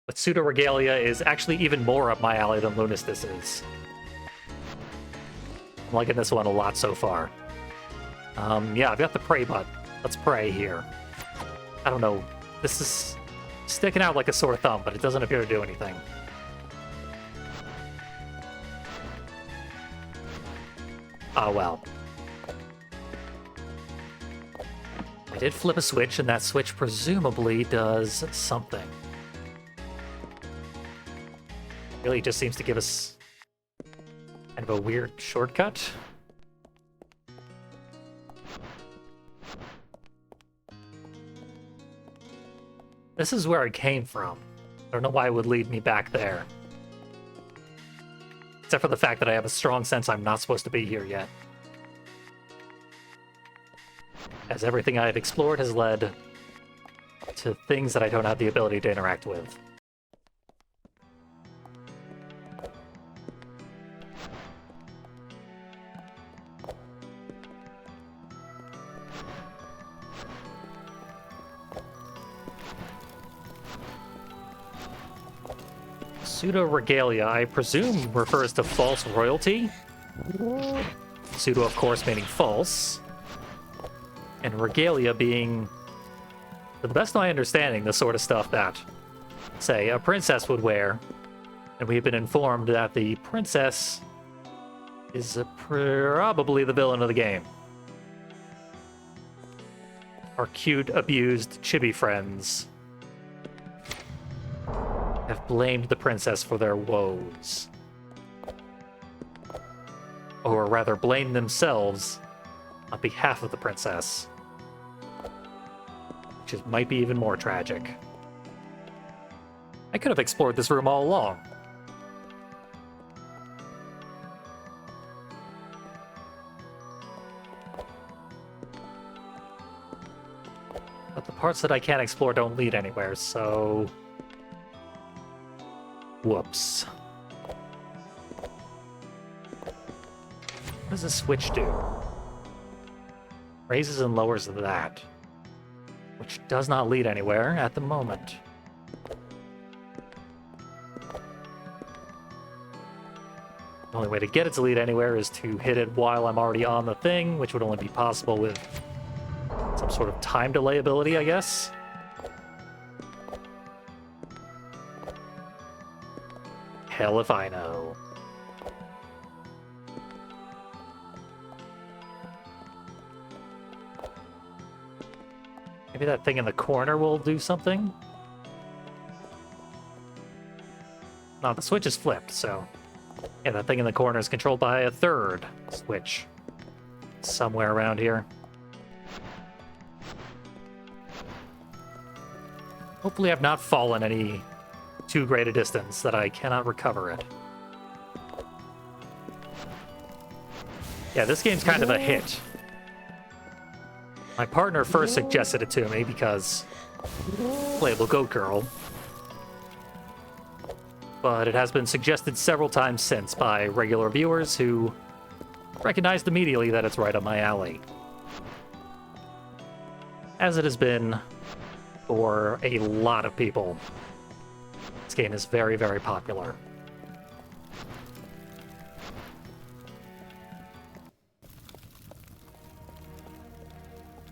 But Pseudoregalia is actually even more up my alley than Lunistice is. I'm liking this one a lot so far. Yeah, I've got the pray button. Let's pray here. I don't know. This is sticking out like a sore thumb, but it doesn't appear to do anything. Ah, well. I did flip a switch, and that switch presumably does something. Really just seems to give us kind of a weird shortcut. This is where I came from. I don't know why it would lead me back there. Except for the fact that I have a strong sense I'm not supposed to be here yet. As everything I have explored has led to things that I don't have the ability to interact with. Pseudoregalia, I presume, refers to false royalty. Pseudo, of course, meaning false. And regalia being, to the best of my understanding, the sort of stuff that, say, a princess would wear. And we've been informed that the princess is probably the villain of the game. Our cute, abused chibi friends have blamed the princess for their woes. Or rather, blamed themselves on behalf of the princess. Which might be even more tragic. I could have explored this room all along. But the parts that I can't explore don't lead anywhere, so... Whoops. What does this switch do? Raises and lowers that. Which does not lead anywhere at the moment. The only way to get it to lead anywhere is to hit it while I'm already on the thing, which would only be possible with some sort of time delay ability, I guess. Hell if I know. Maybe that thing in the corner will do something? No, the switch is flipped, so... Yeah, that thing in the corner is controlled by a third switch. Somewhere around here. Hopefully I've not fallen any too great a distance that I cannot recover it. Yeah, this game's kind of a hit. My partner first suggested it to me because playable Goat Girl. But it has been suggested several times since by regular viewers who recognized immediately that it's right up my alley. As it has been for a lot of people. This game is very, very popular.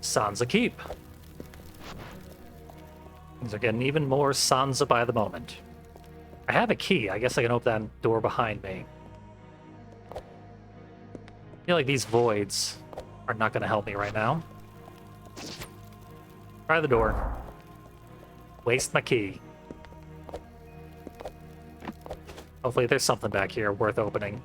Sansa Keep. Things are getting even more Sansa by the moment. I have a key. I guess I can open that door behind me. I feel like these voids are not going to help me right now. Try the door. Waste my key. Hopefully there's something back here worth opening.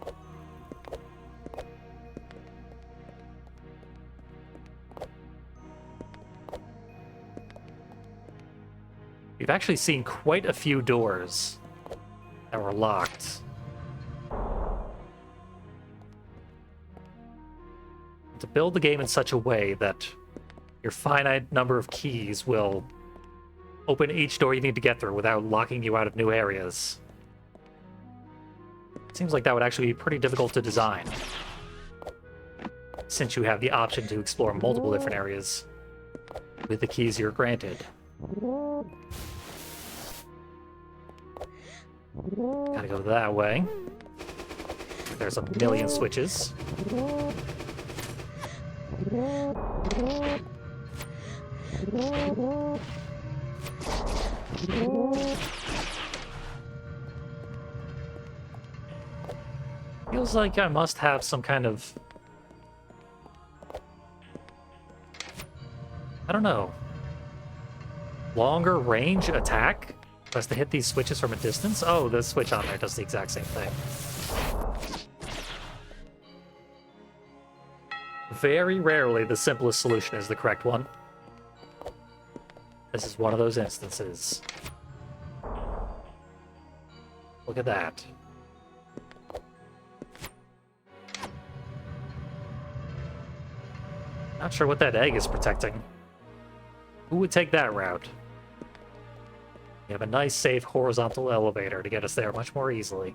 We've actually seen quite a few doors that were locked. To build the game in such a way that your finite number of keys will open each door you need to get through without locking you out of new areas. Seems like that would actually be pretty difficult to design, since you have the option to explore multiple different areas with the keys you're granted. Gotta go that way. There's a million switches. Feels like I must have some kind of... I don't know. Longer range attack? For us to hit these switches from a distance? Oh, the switch on there does the exact same thing. Very rarely the simplest solution is the correct one. This is one of those instances. Look at that. Not sure what that egg is protecting. Who would take that route? We have a nice, safe, horizontal elevator to get us there much more easily.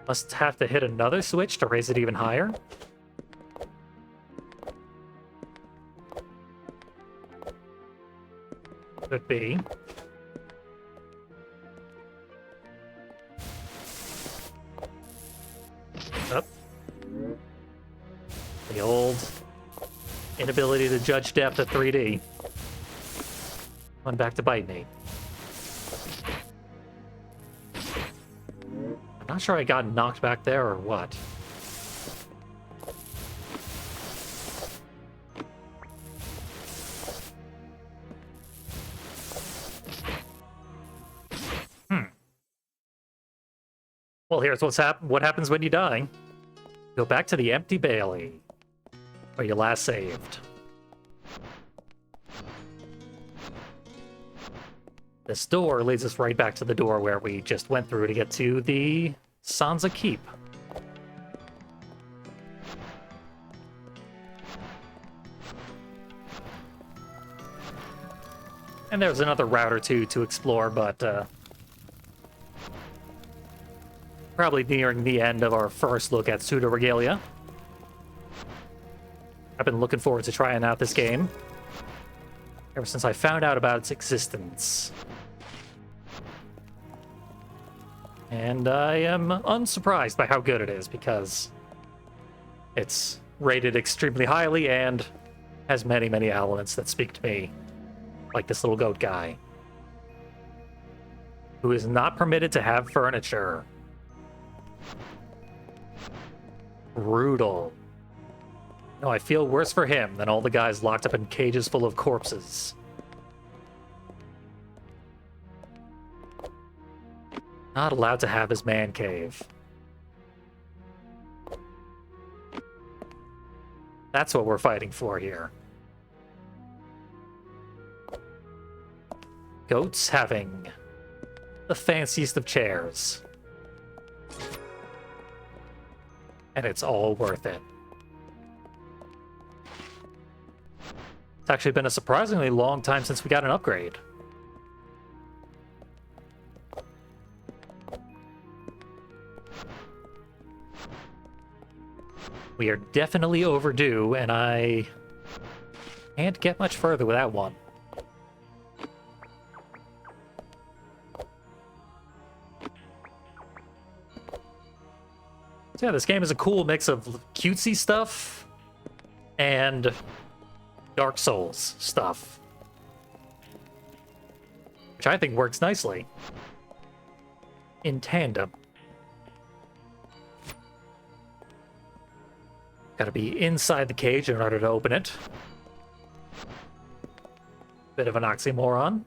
Must have to hit another switch to raise it even higher. Could be. Up. The old inability to judge depth at 3D. Went back to bite me. I'm not sure I got knocked back there or what. Well, here's what happens when you die. Go back to the empty Bailey, where you last saved. This door leads us right back to the door where we just went through to get to the Sansa Keep. And there's another route or two to explore, but probably nearing the end of our first look at Pseudoregalia. I've been looking forward to trying out this game ever since I found out about its existence. And I am unsurprised by how good it is, because it's rated extremely highly and has many, many elements that speak to me. Like this little goat guy, who is not permitted to have furniture. Brutal. No, I feel worse for him than all the guys locked up in cages full of corpses. Not allowed to have his man cave. That's what we're fighting for here. Goats having the fanciest of chairs. And it's all worth it. It's actually been a surprisingly long time since we got an upgrade. We are definitely overdue, and I can't get much further with that one. So yeah, this game is a cool mix of cutesy stuff and Dark Souls stuff, which I think works nicely in tandem. Gotta be inside the cage in order to open it. Bit of an oxymoron,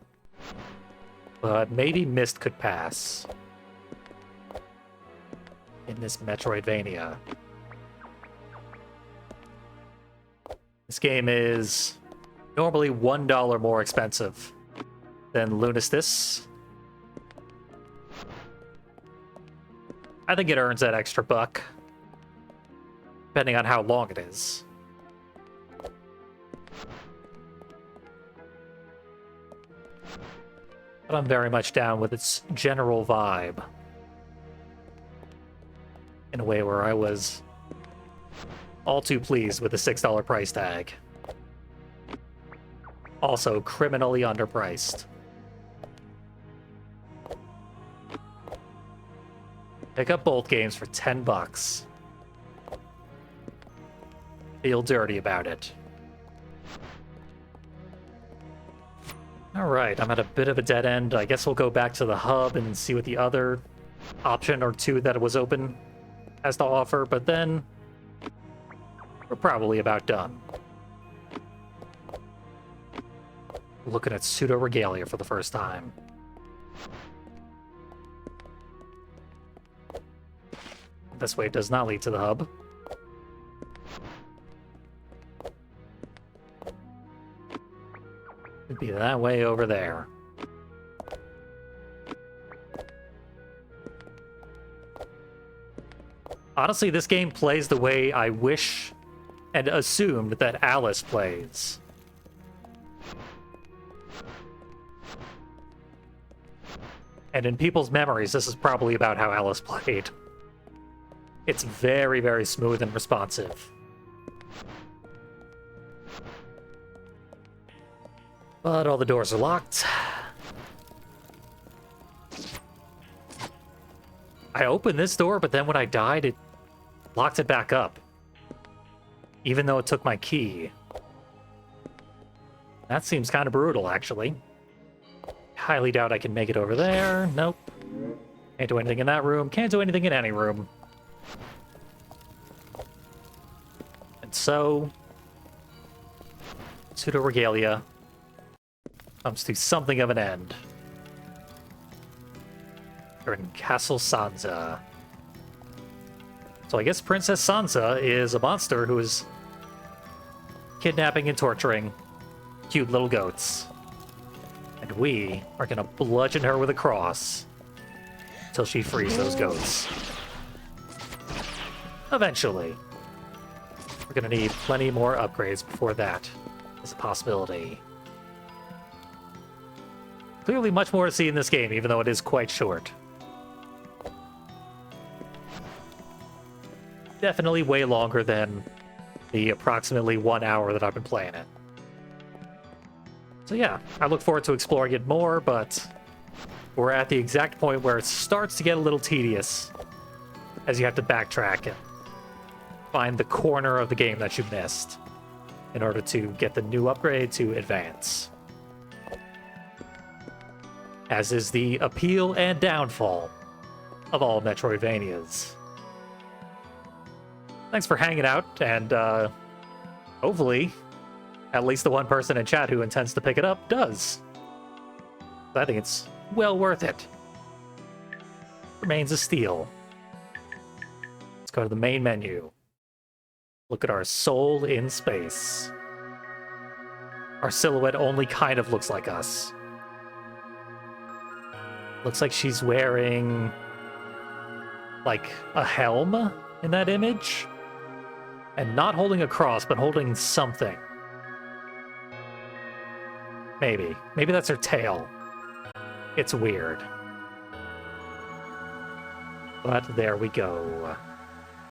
but maybe Mist could pass in this Metroidvania. This game is normally $1 more expensive than Lunistice. I think it earns that extra buck, depending on how long it is. But I'm very much down with its general vibe. In a way where I was all too pleased with the $6 price tag. Also criminally underpriced. Pick up both games for $10. Feel dirty about it. Alright, I'm at a bit of a dead end. I guess we'll go back to the hub and see what the other option or two that was open has to offer, but then we're probably about done. Looking at Pseudoregalia for the first time. This way does not lead to the hub. It'd be that way over there. Honestly, this game plays the way I wish and assumed that Alice plays. And in people's memories, this is probably about how Alice played. It's very, very smooth and responsive. But all the doors are locked. I opened this door, but then when I died, it locked it back up. Even though it took my key. That seems kind of brutal, actually. Highly doubt I can make it over there. Nope. Can't do anything in that room. Can't do anything in any room. And so... Pseudoregalia comes to something of an end. We're in Castle Sansa. So I guess Princess Sansa is a monster who is kidnapping and torturing cute little goats. And we are gonna bludgeon her with a cross until she frees those goats. Eventually. We're gonna need plenty more upgrades before that is a possibility. Clearly much more to see in this game, even though it is quite short. Definitely way longer than the approximately 1 hour that I've been playing it. So yeah, I look forward to exploring it more, but we're at the exact point where it starts to get a little tedious as you have to backtrack and find the corner of the game that you missed in order to get the new upgrade to advance. As is the appeal and downfall of all Metroidvanias. Thanks for hanging out, and hopefully, at least the one person in chat who intends to pick it up does. I think it's well worth it. Remains a steal. Let's go to the main menu. Look at our soul in space. Our silhouette only kind of looks like us. Looks like she's wearing, like, a helm in that image. And not holding a cross, but holding something. Maybe. Maybe that's her tail. It's weird. But there we go.